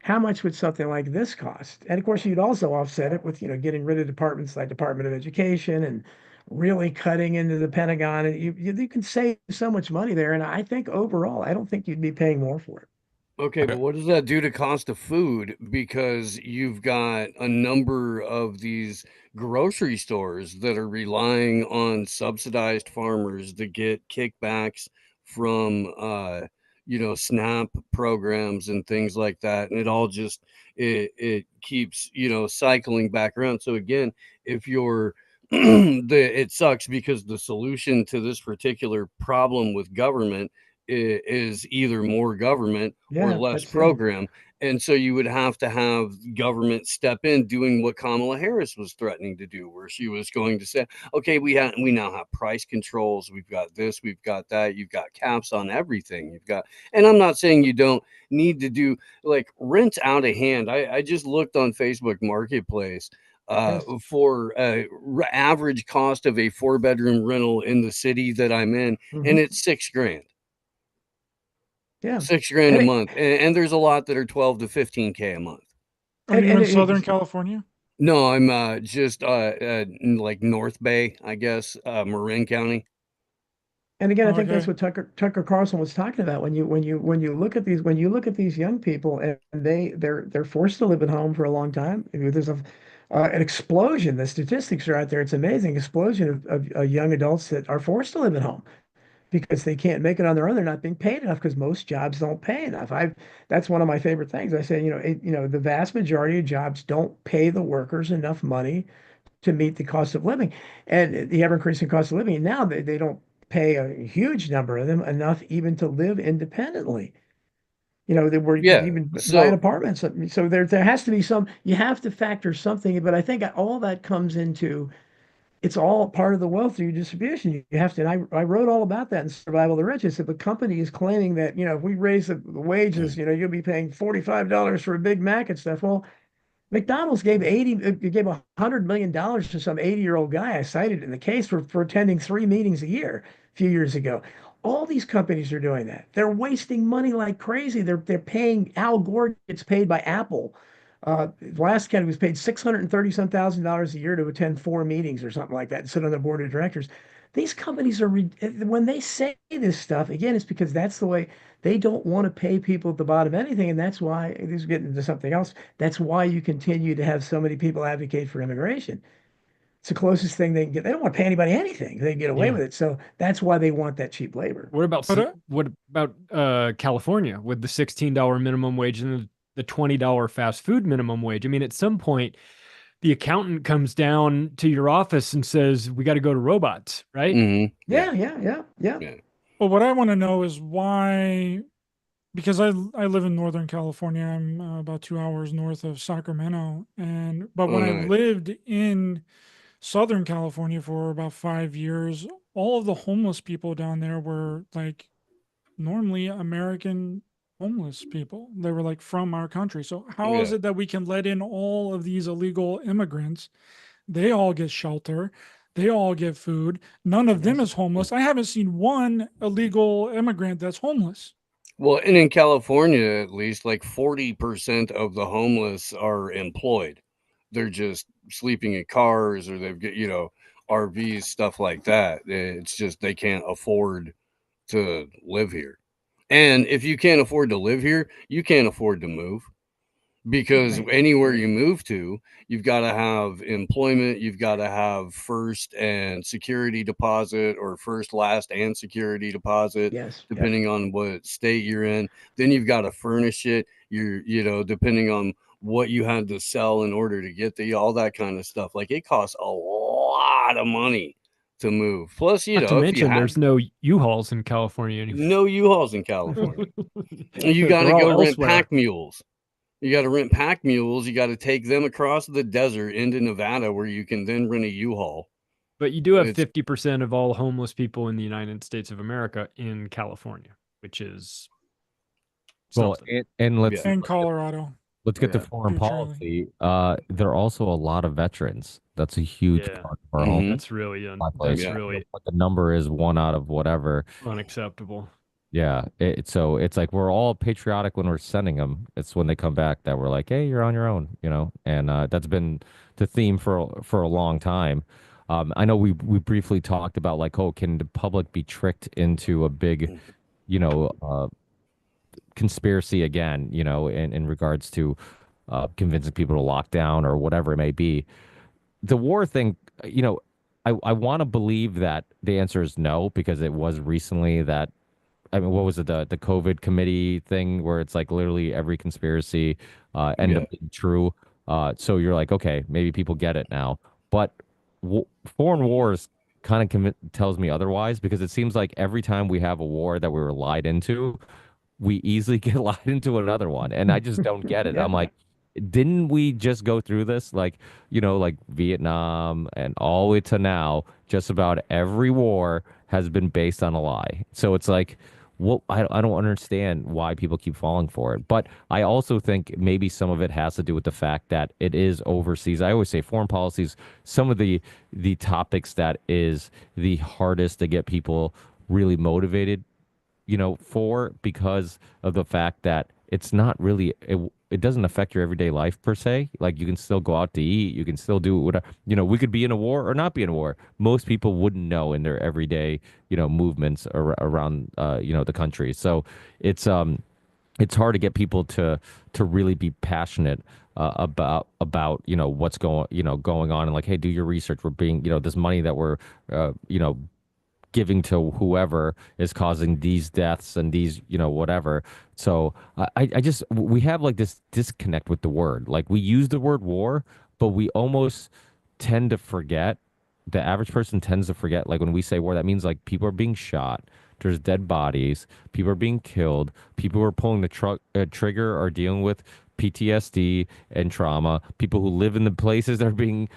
How much would something like this cost? And of course, you'd also offset it with, getting rid of departments like Department of Education and really cutting into the Pentagon. And you can save so much money there. And I think overall, I don't think you'd be paying more for it. Okay, but what does that do to cost of food? Because you've got a number of these grocery stores that are relying on subsidized farmers to get kickbacks from SNAP programs and things like that. And it all just it keeps, cycling back around. So again, if you're it sucks because the solution to this particular problem with government is either more government or Yeah, less that's true. program. And so you would have to have government step in, doing what Kamala Harris was threatening to do, where she was going to say, okay, we now have price controls. We've got this, we've got that. You've got caps on everything. You've got, and I'm not saying you don't need to do like rent out of hand. I just looked on Facebook Marketplace for average cost of a 4-bedroom rental in the city that I'm in, and it's $6,000. Yeah, $6,000 a month, and there's a lot that are 12 to 15K a month. Are you in Southern California? No, I'm just like North Bay, I guess, Marin County. And again, I think that's what Tucker Carlson was talking about. When you look at these young people, and they're forced to live at home for a long time. There's an explosion. The statistics are out there. It's amazing explosion of young adults that are forced to live at home because they can't make it on their own. They're not being paid enough because most jobs don't pay enough. That's one of my favorite things. I say, the vast majority of jobs don't pay the workers enough money to meet the cost of living, and the ever-increasing cost of living. And now they don't pay a huge number of them enough even to live independently. They were even buying apartments. So there has to be you have to factor something, but I think all that comes into, it's all part of the wealth redistribution. You have to, and I wrote all about that in Survival of the Richest. If a company is claiming that, if we raise the wages, you'll be paying $45 for a Big Mac and stuff. Well, McDonald's gave $100 million to some 80-year-old guy. I cited it in the case for attending 3 meetings a year a few years ago. All these companies are doing that. They're wasting money like crazy. They're paying, Al Gore gets paid by Apple. Last County was paid $630,000 a year to attend 4 meetings or something like that and sit on the board of directors. These companies are, when they say this stuff, again, it's because that's the way. They don't want to pay people at the bottom of anything, and that's why, this is getting into something else, that's why you continue to have so many people advocate for immigration. It's the closest thing they can get. They don't want to pay anybody anything. They can get away with it. So that's why they want that cheap labor. What about California with the $16 minimum wage and the $20 fast food minimum wage? I mean, at some point, the accountant comes down to your office and says, we got to go to robots, right? Mm-hmm. Yeah. Well, what I want to know is why, because I live in Northern California. I'm about 2 hours north of Sacramento. But when I lived in Southern California for about 5 years, all of the homeless people down there were like normally American homeless people. They were like from our country. So how is it that we can let in all of these illegal immigrants? They all get shelter. They all get food. None of them is homeless. I haven't seen one illegal immigrant that's homeless. Well, and in California, at least, like 40% of the homeless are employed. They're just sleeping in cars, or they've got, RVs, stuff like that. It's just they can't afford to live here. And if you can't afford to live here, you can't afford to move. Because anywhere you move to, you've got to have employment, you've got to have first and security deposit, or first, last, and security deposit, depending on what state you're in. Then you've got to furnish it, depending on what you had to sell in order to get all that kind of stuff. Like, it costs a lot of money to move. Plus, Not to mention, there's no U-Hauls in California anymore. No U-Hauls in California. You got to go rent pack mules. You got to rent pack mules. You got to take them across the desert into Nevada, where you can then rent a U-Haul. But you do have 50% of all homeless people in the United States of America in California, which is something. In Colorado. Let's get to foreign policy. There are also a lot of veterans. That's a huge part of our home. That's really what the number is, 1 out of whatever. Unacceptable. Yeah. So it's like we're all patriotic when we're sending them. It's when they come back that we're like, hey, you're on your own, and that's been the theme for a long time. I know we briefly talked about like, can the public be tricked into a big, conspiracy again, in regards to convincing people to lock down or whatever it may be. The war thing, I want to believe that the answer is no, because it was recently that, what was it, the COVID committee thing where it's like literally every conspiracy ended up being true. So you're like, okay, maybe people get it now. But foreign wars kind of tells me otherwise, because it seems like every time we have a war that we were lied into, we easily get lied into another one. And I just don't get it. Yeah. I'm like, didn't we just go through this? Like, like Vietnam and all the way to now, just about every war has been based on a lie. So it's like, well, I don't understand why people keep falling for it. But I also think maybe some of it has to do with the fact that it is overseas. I always say foreign policies, some of the topics that is the hardest to get people really motivated, for, because of the fact that it's not really it doesn't affect your everyday life per se. Like, you can still go out to eat, you can still do whatever. We could be in a war or not be in a war. Most people wouldn't know in their everyday, movements around the country. So it's hard to get people to really be passionate about what's going on, and like, hey, do your research. We're being, this money that we're giving to whoever is causing these deaths and these, whatever. So I just, we have like this disconnect with the word. Like, we use the word war, but we almost tend to forget. The average person tends to forget, like, when we say war, that means like people are being shot. There's dead bodies. People are being killed. People who are pulling the trigger are dealing with PTSD and trauma. People who live in the places that are being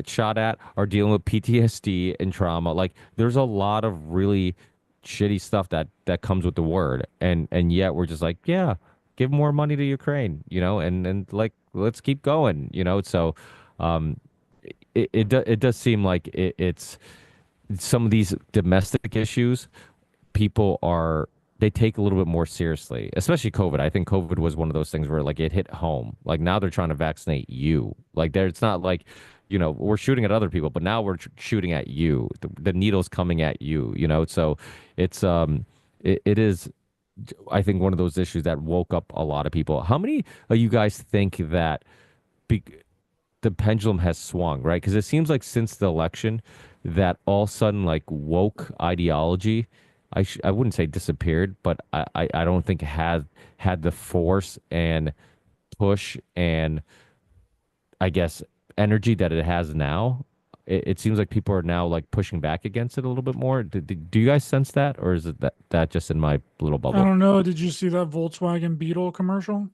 shot at are dealing with PTSD and trauma. Like, there's a lot of really shitty stuff that comes with the word, and yet we're just like, yeah, give more money to Ukraine, and like, let's keep going, So it does seem like it's some of these domestic issues. People they take a little bit more seriously, especially COVID. I think COVID was one of those things where, like, it hit home. Like, now they're trying to vaccinate you. Like, it's not like, we're shooting at other people, but now we're shooting at you. The needle's coming at you, So it's, it is, I think, one of those issues that woke up a lot of people. How many of you guys think that the pendulum has swung, right? Because it seems like since the election that all of a sudden, like, woke ideology, I wouldn't say disappeared, but I don't think it had the force and push and, I guess, energy that it has now. It seems like people are now, like, pushing back against it a little bit more. Do you guys sense that, or is it that just in my little bubble? I don't know. Did you see that Volkswagen Beetle commercial?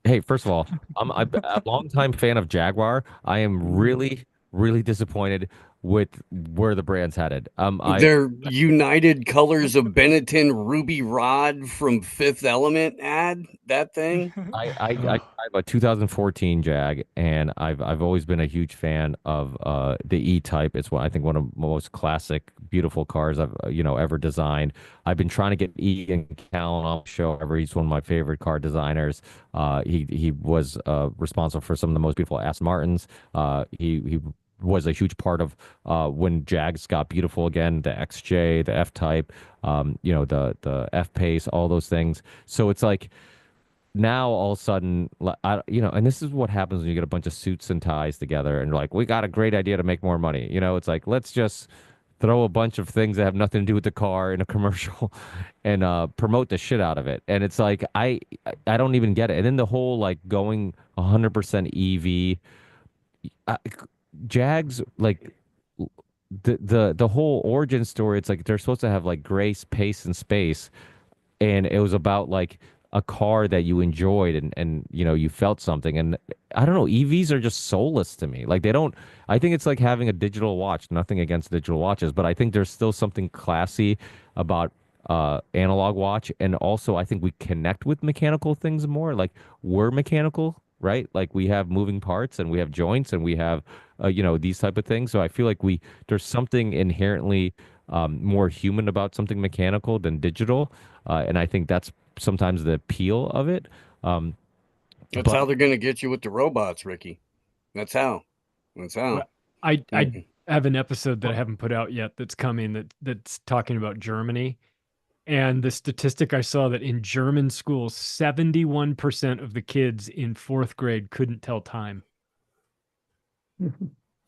Hey, first of all, I'm a longtime fan of Jaguar. I am really, really disappointed with where the brand's headed. Their United Colors of Benetton Ruby Rod from Fifth Element ad, that thing. I have a 2014 Jag, and I've always been a huge fan of the E-Type. It's I think one of the most classic, beautiful cars I've ever designed. I've been trying to get Ian Callan on the show ever. He's one of my favorite car designers. He was responsible for some of the most beautiful Aston Martins. He was a huge part of when Jags got beautiful again, the XJ, the F-Type, the F-Pace, all those things. So it's like, now all of a sudden, and this is what happens when you get a bunch of suits and ties together and you're like, we got a great idea to make more money. It's like, let's just throw a bunch of things that have nothing to do with the car in a commercial and promote the shit out of it. And it's like, I don't even get it. And then the whole, like, going 100% EV, Jags, like, the whole origin story, it's like they're supposed to have, like, grace, pace, and space, and it was about, like, a car that you enjoyed and you felt something. And I don't know, EVs are just soulless to me. Like, I think it's like having a digital watch. Nothing against digital watches, but I think there's still something classy about analog watch. And also, I think we connect with mechanical things more. Like, we're mechanical, right? Like, we have moving parts and we have joints and we have these type of things. So I feel like there's something inherently more human about something mechanical than digital, and I think that's sometimes the appeal of it. That's how they're going to get you with the robots, Ricky. That's how. Well, I have an episode that I haven't put out yet that's coming that's talking about Germany. And the statistic I saw that in German schools, 71% of the kids in 4th grade couldn't tell time.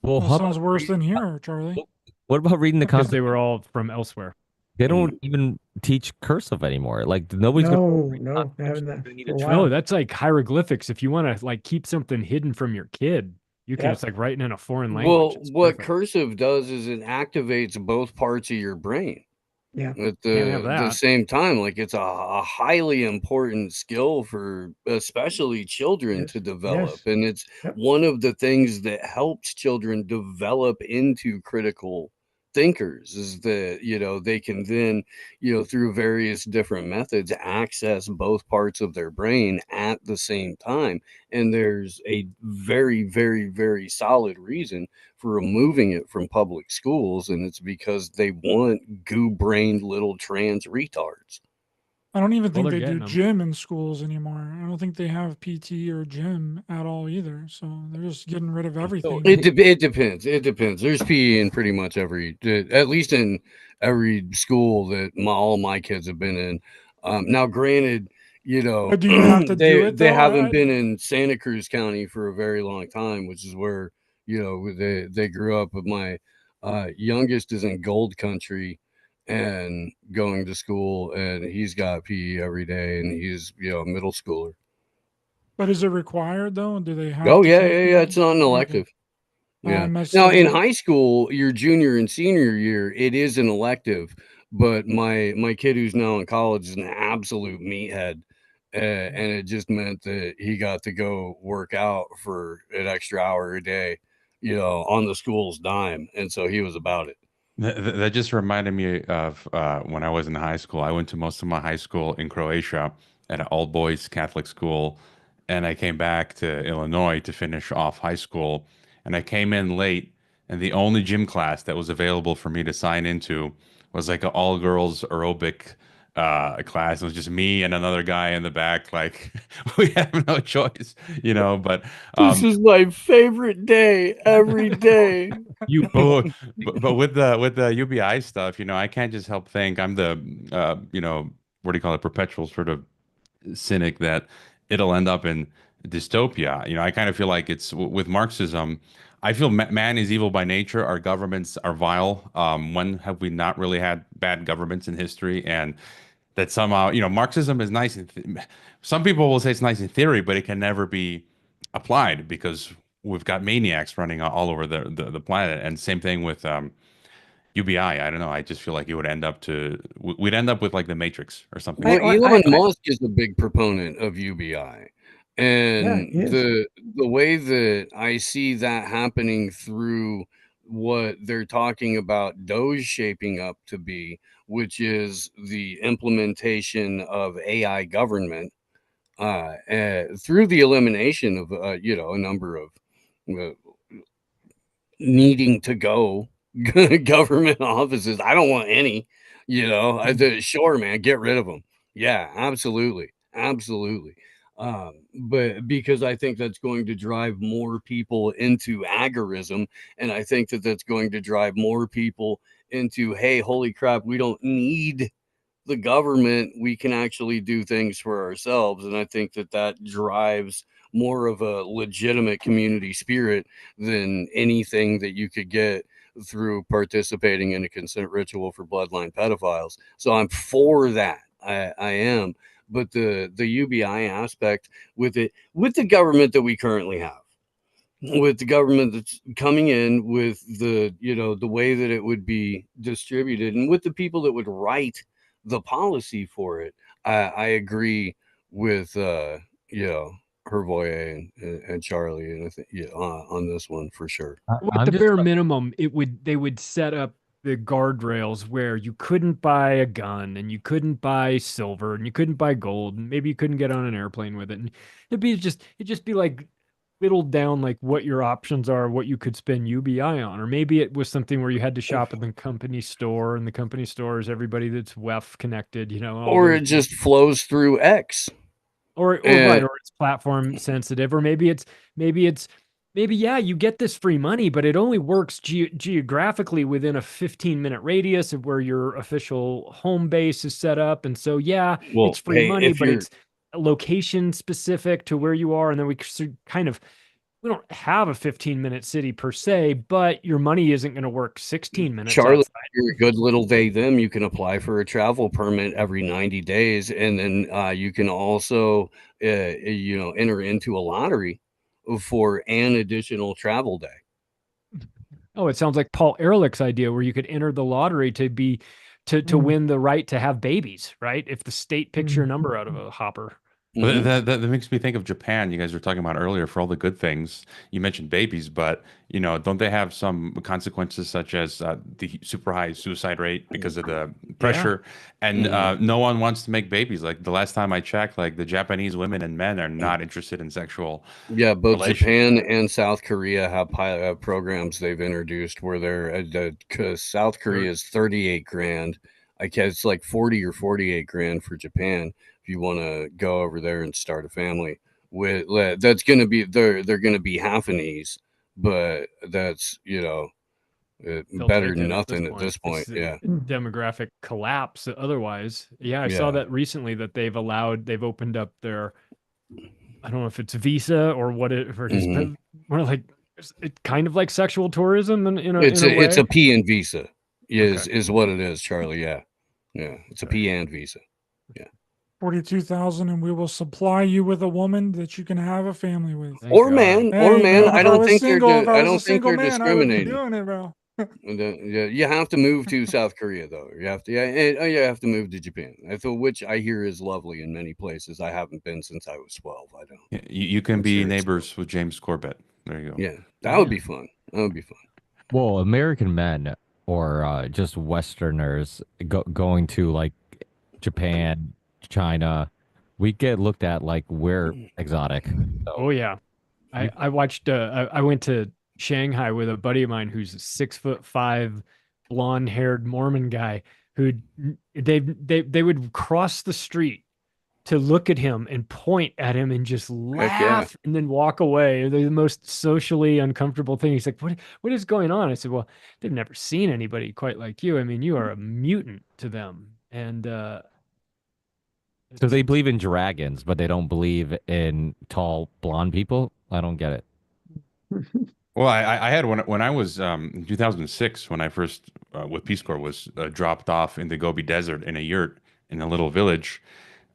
Well, That sounds worse than here, Charlie. What about reading the Because concept? they were all from elsewhere. They don't even teach cursive anymore. Like, nobody's No, I haven't that for a while. No, that's like hieroglyphics. If you want to, like, keep something hidden from your kid, you can. Yep. It's like writing in a foreign language. Well, It's what perfect. cursive does is it activates both parts of your brain. Yeah. At Can't have the that. same time, like it's a highly important skill for especially children Yes. to develop, Yes. and it's Yep. one of the things that helps children develop into critical thinkers is that they can then through various different methods access both parts of their brain at the same time. And there's a very, very, very solid reason for removing it from public schools, and it's because they want goo-brained little trans retards. I don't even Well, think they're they do getting 'em. gym in schools anymore. I don't think they have PT or gym at all either. So they're just getting rid of everything. It depends. It depends. There's PE in pretty much at least in every school that all my kids have been in. Now, granted, But do you have to do it they though? haven't been in Santa Cruz County for a very long time, which is where they grew up. But my youngest is in Gold Country and going to school, and he's got PE every day, and he's a middle schooler. But is it required though? Do they have Oh to yeah, take yeah, PE? yeah. It's not an Okay. elective. Yeah. messed Now it in up. high school, your junior and senior year, it is an elective, but my kid who's now in college is an absolute meathead. And it just meant that he got to go work out for an extra hour a day, on the school's dime. And so he was about it. That just reminded me of when I was in high school. I went to most of my high school in Croatia at an all boys Catholic school, and I came back to Illinois to finish off high school. And I came in late, and the only gym class that was available for me to sign into was like an all girls aerobic class. It was just me and another guy in the back. Like we have no choice, But This um, is my favorite day every day. You but, but with the UBI stuff, I can't just help think I'm the what do you call it, perpetual sort of cynic that it'll end up in dystopia. I kind of feel like it's with Marxism. I feel man is evil by nature. Our governments are vile. When have we not really had bad governments in history? And that somehow, Marxism is nice. Some people will say it's nice in theory, but it can never be applied because we've got maniacs running all over the planet. And same thing with UBI. I don't know. I just feel like it would end up we'd end up with like the Matrix or something. Well, I, Elon I, Musk is a big proponent of UBI. yeah, And he is. the way that I see that happening through what they're talking about Doge shaping up to be, which is the implementation of AI government, through the elimination of a number of uh, needing to go government offices. I don't want any, sure, man, get rid of them. Yeah, absolutely. Absolutely. But because I think that's going to drive more people into agorism. And I think that that's going to drive more people into, hey, holy crap, we don't need the government. We can actually do things for ourselves. And I think that that drives more of a legitimate community spirit than anything that you could get through participating in a consent ritual for bloodline pedophiles. So I'm for that. I am. But the UBI aspect with the government that we currently have, with the government that's coming in, with the way that it would be distributed, and with the people that would write the policy for it, I agree with Hrvoje and Charlie, and I think on this one for sure. With I'm the just bare minimum, they would set up the guardrails where you couldn't buy a gun and you couldn't buy silver and you couldn't buy gold and maybe you couldn't get on an airplane with it. And it'd just be like whittled down like what your options are, what you could spend UBI on. Or maybe it was something where you had to shop at the company store, and the company store is everybody that's WEF connected, all Or those, it just flows through X. or right, or it's platform sensitive, or maybe yeah, you get this free money, but it only works geographically within a 15-minute radius of where your official home base is set up. And so yeah, Well, it's free hey, money, if but you're it's location specific to where you are. And then we don't have a 15-minute city per se, but your money isn't going to work 16 minutes Charlie, outside. you're a good little they them, you can apply for a travel permit every 90 days, and then you can also enter into a lottery for an additional travel day. Oh, it sounds like Paul Ehrlich's idea where you could enter the lottery to be to win the right to have babies, right? If the state picks your number out of a hopper. Well, that makes me think of Japan. You guys were talking about earlier for all the good things. You mentioned babies, but don't they have some consequences such as the super high suicide rate because of the pressure? And no one wants to make babies. Like the last time I checked, like the Japanese women and men are not interested in sexual. Yeah, both relations. Japan and South Korea have pilot programs they've introduced where they're because South Korea is 38 grand. I guess it's like 40 or 48 grand for Japan if you want to go over there and start a family. That's going to be they're going to be Japanese, but that's They'll better take than it nothing at this point. It's a Yeah. demographic collapse. Otherwise, I saw that recently that they've opened up their, I don't know if it's visa or what it is, but more like it's kind of like sexual tourism in a way. It's a P and visa is Okay. what it is, Charlie. Yeah, it's a P and visa. 42,000, and we will supply you with a woman that you can have a family with. Thank Or God. man. Hey, I if don't was think single, if I I was a don't think single they're man, I would be discriminating. doing it, bro. Yeah, you have to move to South Korea though. You have to, you have to move to Japan. Which I hear is lovely in many places. I haven't been since I was 12. I don't. Yeah, you can Let's be hear it. neighbors with James Corbett. There you go. Yeah, that would be fun. That would be fun. Well, American men or just Westerners going to like Japan, China, we get looked at like we're exotic. So, Oh yeah, I watched. I went to Shanghai with a buddy of mine who's a 6'5", blonde-haired Mormon guy who they would cross the street to look at him and point at him and just laugh and then walk away. They're the most socially uncomfortable thing. He's like, what is going on? I said, well, they've never seen anybody quite like you. I mean, you are a mutant to them. And so they believe in dragons, but they don't believe in tall blonde people. I don't get it. Well, I had when I was in 2006 when I first with Peace Corps was dropped off in the Gobi Desert in a yurt in a little village.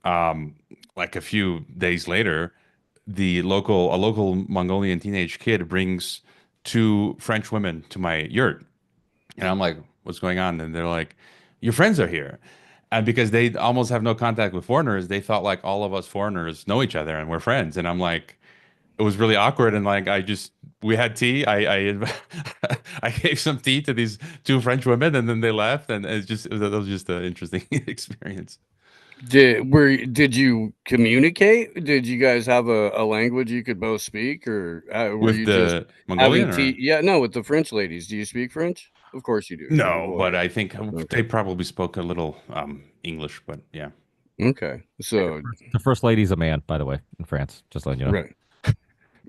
Like a few days later, a local Mongolian teenage kid brings two French women to my yurt, and I'm like, "What's going on?" And they're like, "Your friends are here." And because they almost have no contact with foreigners, they thought like all of us foreigners know each other and we're friends. And I'm like, it was really awkward. And like, we had tea. I gave some tea to these two French women, and then they left. And it was just an interesting experience. Did you communicate? Did you guys have a language you could both speak, or were With you the just Mongolian, having tea? Yeah, no, with the French ladies. Do you speak French? Of course you do. You're a no, boy. but I think Okay. they probably spoke a little English. But yeah, Okay, so The first lady's a man, by the way, in France. Just letting you know. right,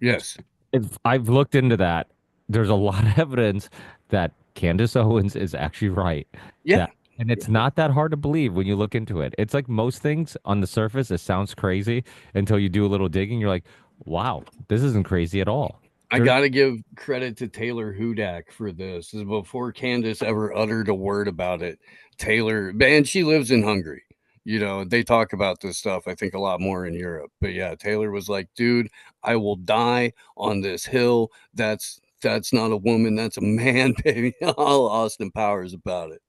yes, If I've looked into that, there's a lot of evidence that Candace Owens is actually right. yeah. And it's not that hard to believe when you look into it. It's like most things on the surface, it sounds crazy until you do a little digging. You're like, wow, this isn't crazy at all. I gotta give credit to Taylor Hudak for this. This is before Candace ever uttered a word about it. Taylor, and she lives in Hungary. They talk about this stuff, I think, a lot more in Europe. But yeah, Taylor was like, dude, I will die on this hill. That's not a woman, that's a man, baby. All Austin Powers about it.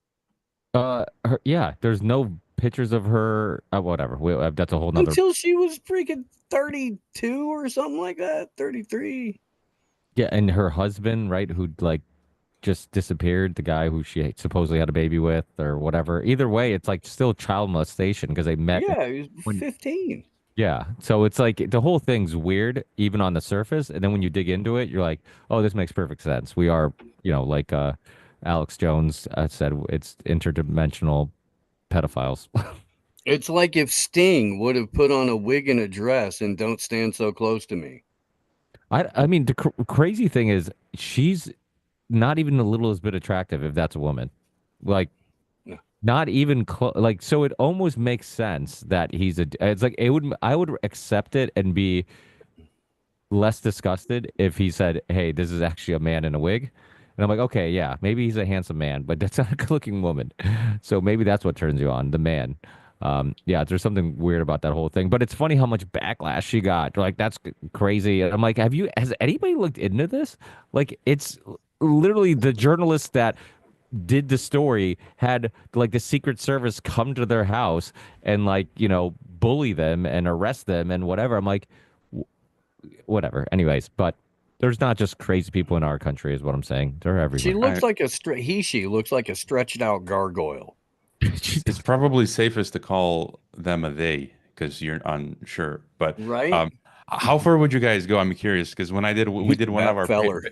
Yeah, there's no pictures of her. Whatever. That's a whole nother. Until she was freaking 32 or something like that, 33. Yeah, and her husband, right, who like just disappeared, the guy who she supposedly had a baby with or whatever. Either way, it's like still child molestation because they met. Yeah, he was 15. Yeah, so it's like the whole thing's weird, even on the surface, and then when you dig into it, you're like, oh, this makes perfect sense. We are, like Alex Jones said, it's interdimensional pedophiles. It's like if Sting would have put on a wig and a dress and Don't Stand So Close to Me. I mean, the crazy thing is she's not even the littlest bit attractive if that's a woman. Like, No. not even like, so it almost makes sense that it's like, I would accept it and be less disgusted if he said, hey, this is actually a man in a wig. And I'm like, okay, yeah, maybe he's a handsome man, but that's not a good-looking woman. So maybe that's what turns you on, the man. Yeah, there's something weird about that whole thing. But it's funny how much backlash she got. Like, that's crazy. I'm like, has anybody looked into this? Like, it's literally the journalists that did the story had like the Secret Service come to their house and like, bully them and arrest them and whatever. I'm like, whatever. Anyways, but there's not just crazy people in our country, is what I'm saying. They're She everywhere. looks like she looks like a stretched out gargoyle. It's probably safest to call them a they because you're unsure. But Right? how far would you guys go? I'm curious because when we did one That of our feller.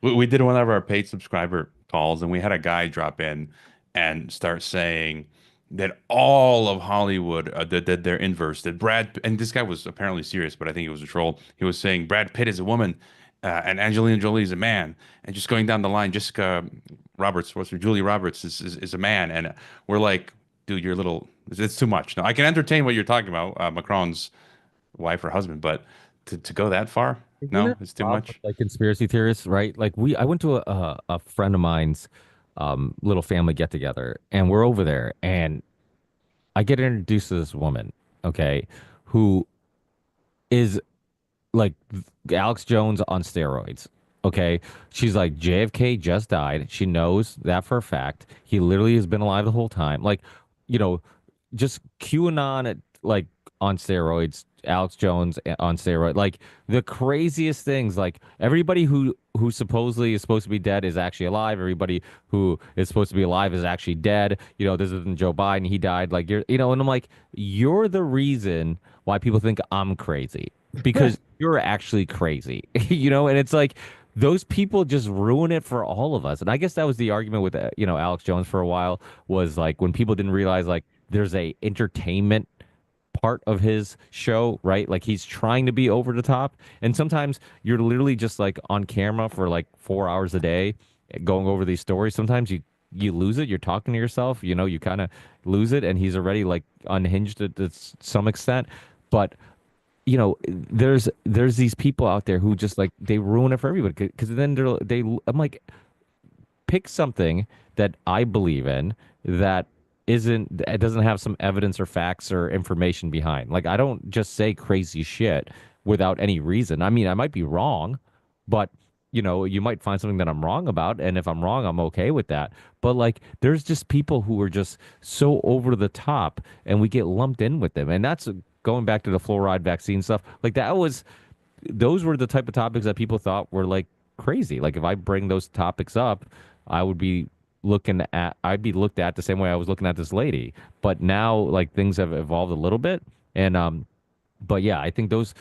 we did one of our paid subscriber calls, and we had a guy drop in and start saying that all of Hollywood that they're inverse. That and this guy was apparently serious, but I think it was a troll. He was saying Brad Pitt is a woman, and Angelina Jolie is a man, and just going down the line, Jessica Roberts, what's her Julie Roberts is a man, and we're like, dude, you're a little. It's too much. No, I can entertain what you're talking about, Macron's wife or husband, but to go that far, no, it's too much. Like conspiracy theorists, right? Like I went to a friend of mine's little family get together, and we're over there, and I get introduced to this woman, okay, who is like Alex Jones on steroids. Okay. She's like, JFK just died. She knows that for a fact. He literally has been alive the whole time. Like, you know, just QAnon like on steroids, Alex Jones on steroid, like the craziest things. Like everybody who supposedly is supposed to be dead is actually alive. Everybody who is supposed to be alive is actually dead. This isn't Joe Biden. He died. Like and I'm like, you're the reason why people think I'm crazy because you're actually crazy, and it's like those people just ruin it for all of us. And I guess that was the argument with, Alex Jones for a while was like when people didn't realize like there's a entertainment part of his show, right? Like he's trying to be over the top. And sometimes you're literally just like on camera for like 4 hours a day going over these stories. Sometimes you lose it. You're talking to yourself, you kind of lose it. And he's already like unhinged to some extent. But there's these people out there who just like they ruin it for everybody because then I'm like, pick something that I believe in that it doesn't have some evidence or facts or information behind. Like I don't just say crazy shit without any reason. I mean, I might be wrong, but you might find something that I'm wrong about, and if I'm wrong, I'm okay with that. But like there's just people who are just so over the top and we get lumped in with them. And that's going back to the fluoride vaccine stuff. Like those were the type of topics that people thought were like crazy. Like if I bring those topics up, I'd be looked at the same way I was looking at this lady. But now like things have evolved a little bit. And but yeah, I think those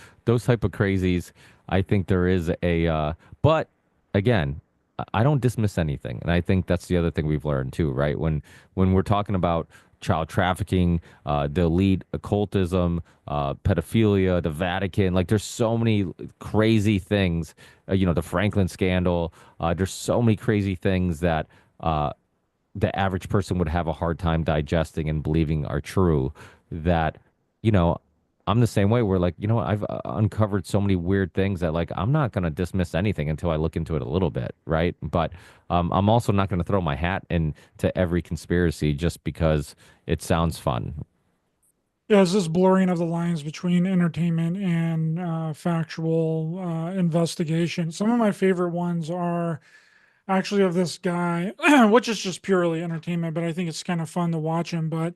type of crazies, I think there is but again, I don't dismiss anything. And I think that's the other thing we've learned too, right? When we're talking about child trafficking, the elite, occultism, pedophilia, the Vatican. Like there's so many crazy things, the Franklin scandal. There's so many crazy things that the average person would have a hard time digesting and believing are true that, I'm the same way where like, I've uncovered so many weird things that like, I'm not going to dismiss anything until I look into it a little bit. Right. But I'm also not going to throw my hat into every conspiracy just because it sounds fun. Yeah, it's this blurring of the lines between entertainment and factual investigation. Some of my favorite ones are actually of this guy, which is just purely entertainment, but I think it's kind of fun to watch him. But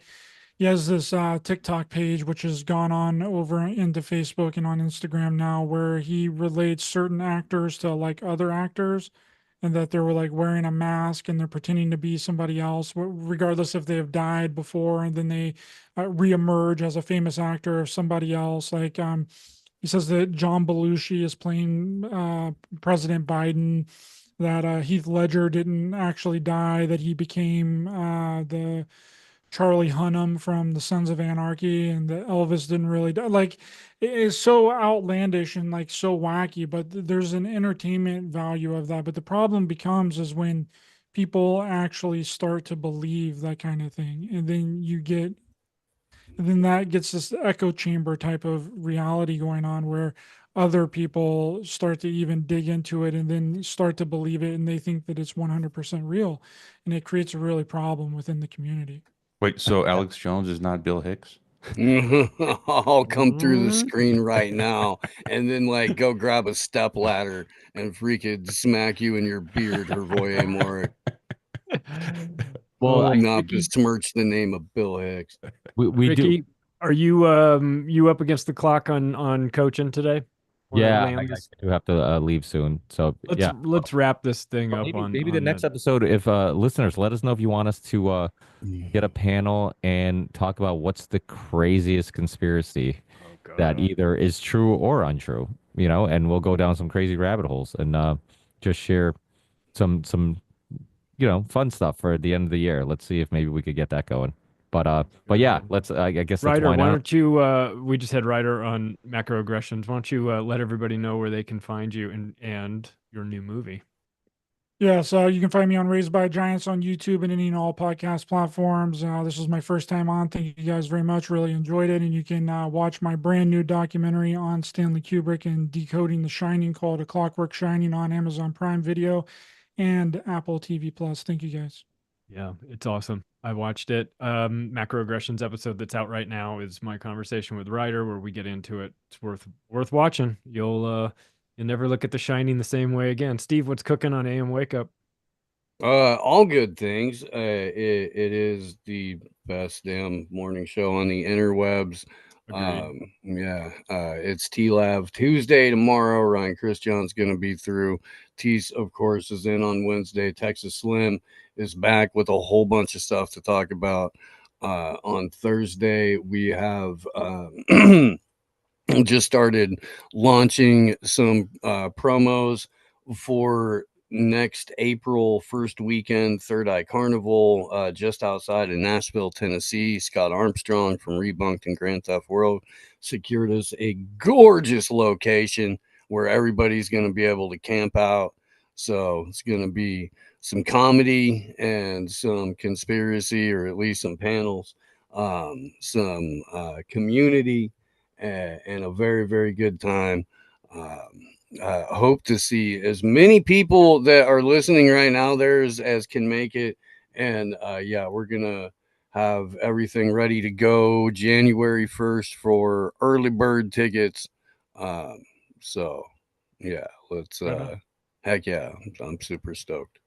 he has this TikTok page, which has gone on over into Facebook and on Instagram now, where he relates certain actors to like other actors, and that they were like wearing a mask and they're pretending to be somebody else, regardless if they have died before, and then they reemerge as a famous actor of somebody else. Like he says that John Belushi is playing President Biden, that Heath Ledger didn't actually die, that he became the Charlie Hunnam from the Sons of Anarchy, and that Elvis didn't really die. Like it is so outlandish and like so wacky, but there's an entertainment value of that. But the problem becomes is when people actually start to believe that kind of thing, and then that gets this echo chamber type of reality going on where other people start to even dig into it and then start to believe it, and they think that it's 100% real, and it creates a really problem within the community. Wait, so Alex Jones is not Bill Hicks? I'll come through the screen right now and then like go grab a step ladder and freaking smack you in your beard, Hrvoje Moric. Well, Oh, Not Ricky, besmirch the name of Bill Hicks. we do. Ricky, are you up against the clock on coaching today? Wanna Yeah, land I this? do have to leave soon. So yeah, Let's wrap this thing but up maybe the on next that. episode, if listeners, let us know if you want us to get a panel and talk about what's the craziest conspiracy Oh that God. either is true or untrue, and we'll go down some crazy rabbit holes and just share some fun stuff for the end of the year. Let's see if maybe we could get that going. But yeah, let's I guess let's Ryder, wind why down. don't you we just had Ryder on Macroaggressions. Why don't you let everybody know where they can find you and your new movie? Yeah, so you can find me on Raised by Giants on YouTube and any and all podcast platforms. This was my first time on. Thank you guys very much. Really enjoyed it. And you can watch my brand new documentary on Stanley Kubrick and decoding The Shining called A Clockwork Shining on Amazon Prime Video and Apple TV Plus. Thank you guys. Yeah, it's awesome. I watched it. Macroaggressions episode that's out right now is my conversation with Ryder where we get into it. It's worth watching. You'll never look at The Shining the same way again. Steve, what's cooking on AM Wake Up? All good things. It is the best damn morning show on the interwebs. Agreed. It's T-Lab Tuesday tomorrow. Ryan Christian's going to be through. Tease, of course, is in on Wednesday. Texas Slim is back with a whole bunch of stuff to talk about. On Thursday, we have just started launching some promos for next April first weekend, Third Eye Carnival, just outside of Nashville, Tennessee. Scott Armstrong from Rebunked and Grand Theft World secured us a gorgeous location where everybody's going to be able to camp out. So it's going to be some comedy and some conspiracy, or at least some panels, some community, and a very, very good time. Hope to see as many people that are listening right now there as can make it. And we're gonna have everything ready to go January 1st for early bird tickets. So yeah, let's heck yeah, I'm super stoked.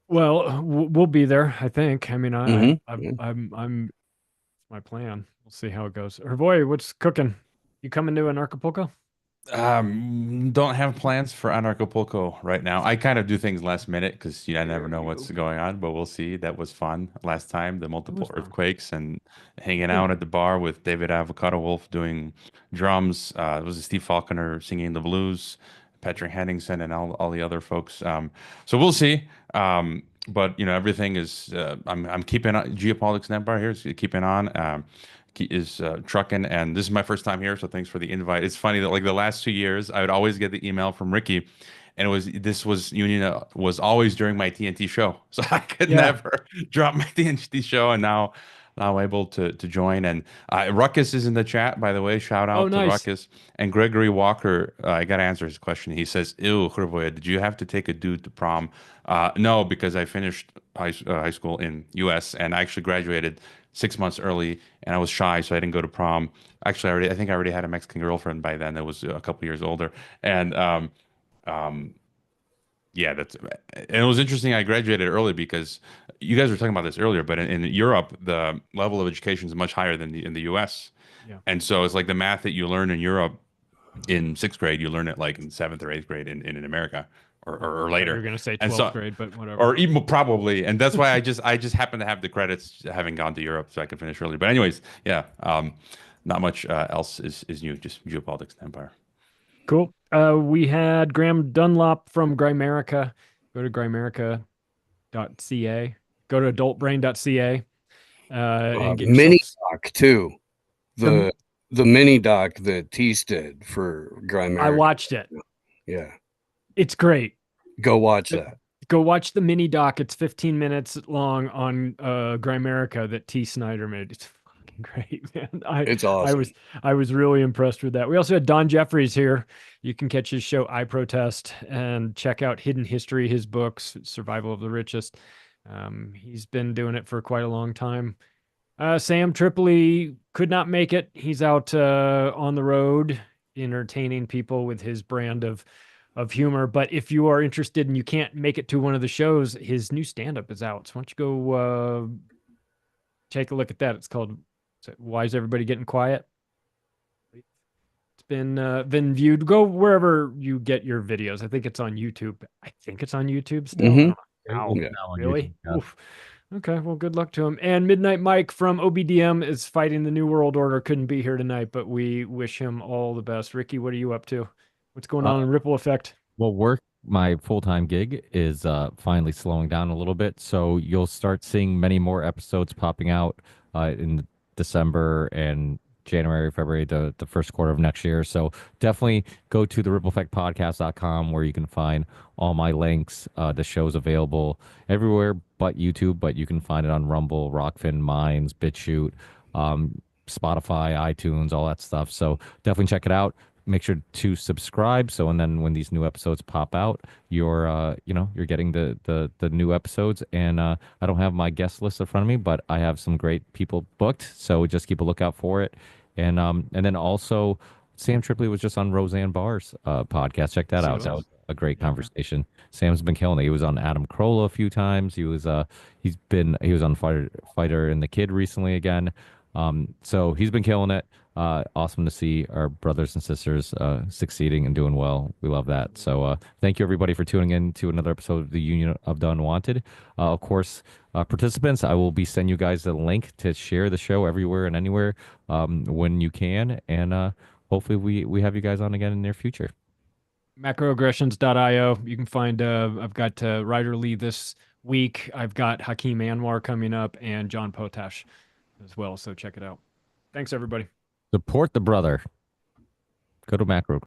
Well, we'll be there, I think. I mean, Mhm. I'm my plan. We'll see how it goes. Hrvoje, what's cooking? You coming to an Acapulco? Don't have plans for Anarchapulco right now. I kind of do things last minute because I never know what's going on, but we'll see. That was fun last time, the multiple fun. earthquakes and hanging out at the bar with David Avocado Wolf doing drums. It was Steve Faulconer singing the blues, Patrick Henningsen, and all the other folks. So we'll see. But everything is. I'm keeping on, Geopolitics Net Bar here is keeping on. Is trucking, and this is my first time here, so thanks for the invite. It's funny that like the last 2 years I would always get the email from Ricky, and this was Union was always during my TNT show, so I could never drop my TNT show, and now able to join. And Ruckus is in the chat, by the way. Shout out to Ruckus. And Gregory Walker, I gotta answer his question. He says, ew, Hrvoje, did you have to take a dude to prom? No, because I finished high school in US and I actually graduated 6 months early, and I was shy, so I didn't go to prom. Actually, I think I already had a Mexican girlfriend by then that was a couple years older. And yeah, and it was interesting. I graduated early because you guys were talking about this earlier, but in Europe, the level of education is much higher than in the US. Yeah. And so it's like the math that you learn in Europe in sixth grade, you learn it like in seventh or eighth grade in America or later. You're gonna say And 12th grade, but whatever. or even probably, and that's why I just happen to have the credits having gone to Europe, so I could finish early. But anyways, yeah, not much else is new, just Geopolitics and Empire. Cool. We had Graham Dunlop from Grimerica. Go to grimerica.ca. Go to adultbrain.ca. And get Mini yourself... doc too. The mini doc that Tease did for Grimerica. I watched it. Yeah. It's great. Go watch that. Go watch the mini doc. It's 15 minutes long on Grimerica that T. Snyder made. It's fucking great, man. It's awesome. I was really impressed with that. We also had Don Jeffries here. You can catch his show I Protest and check out Hidden History, his books, Survival of the Richest. He's been doing it for quite a long time. Sam Tripoli could not make it. He's out on the road entertaining people with his brand of of humor. But if you are interested and you can't make it to one of the shows, his new stand-up is out. So why don't you go take a look at that? It's called Why Is Everybody Getting Quiet? It's been viewed. Go wherever you get your videos. I think it's on YouTube. I think it's on YouTube still. I don't know. Ow, Yeah. Now on really? YouTube, yeah. Oof. Okay, well, good luck to him. And Midnight Mike from OBDM is fighting the New World Order. Couldn't be here tonight, but we wish him all the best. Ricky, what are you up to? What's going on in Ripple Effect? Well, my full-time gig is finally slowing down a little bit, so you'll start seeing many more episodes popping out in December and January, February, the first quarter of next year. So definitely go to the rippleeffectpodcast.com where you can find all my links. The show's available everywhere but YouTube, but you can find it on Rumble, Rockfin, Minds, BitChute, Spotify, iTunes, all that stuff. So definitely check it out. Make sure to subscribe. So, and then when these new episodes pop out, you're you're getting the new episodes. And I don't have my guest list in front of me, but I have some great people booked. So just keep a lookout for it. And then also Sam Tripoli was just on Roseanne Barr's podcast. Check that out. That was a great conversation. Sam's been killing it. He was on Adam Carolla a few times. He was on Fighter and the Kid recently again. So he's been killing it. Awesome to see our brothers and sisters succeeding and doing well. We love that. So thank you everybody for tuning in to another episode of the Union of the Unwanted. Of course, participants, I will be sending you guys a link to share the show everywhere and anywhere when you can. And hopefully we have you guys on again in the near future. Macroaggressions.io. You can find, I've got Ryder Lee this week. I've got Hakeem Anwar coming up and John Potash as well. So check it out. Thanks, everybody. Support the brother. Go to Macro.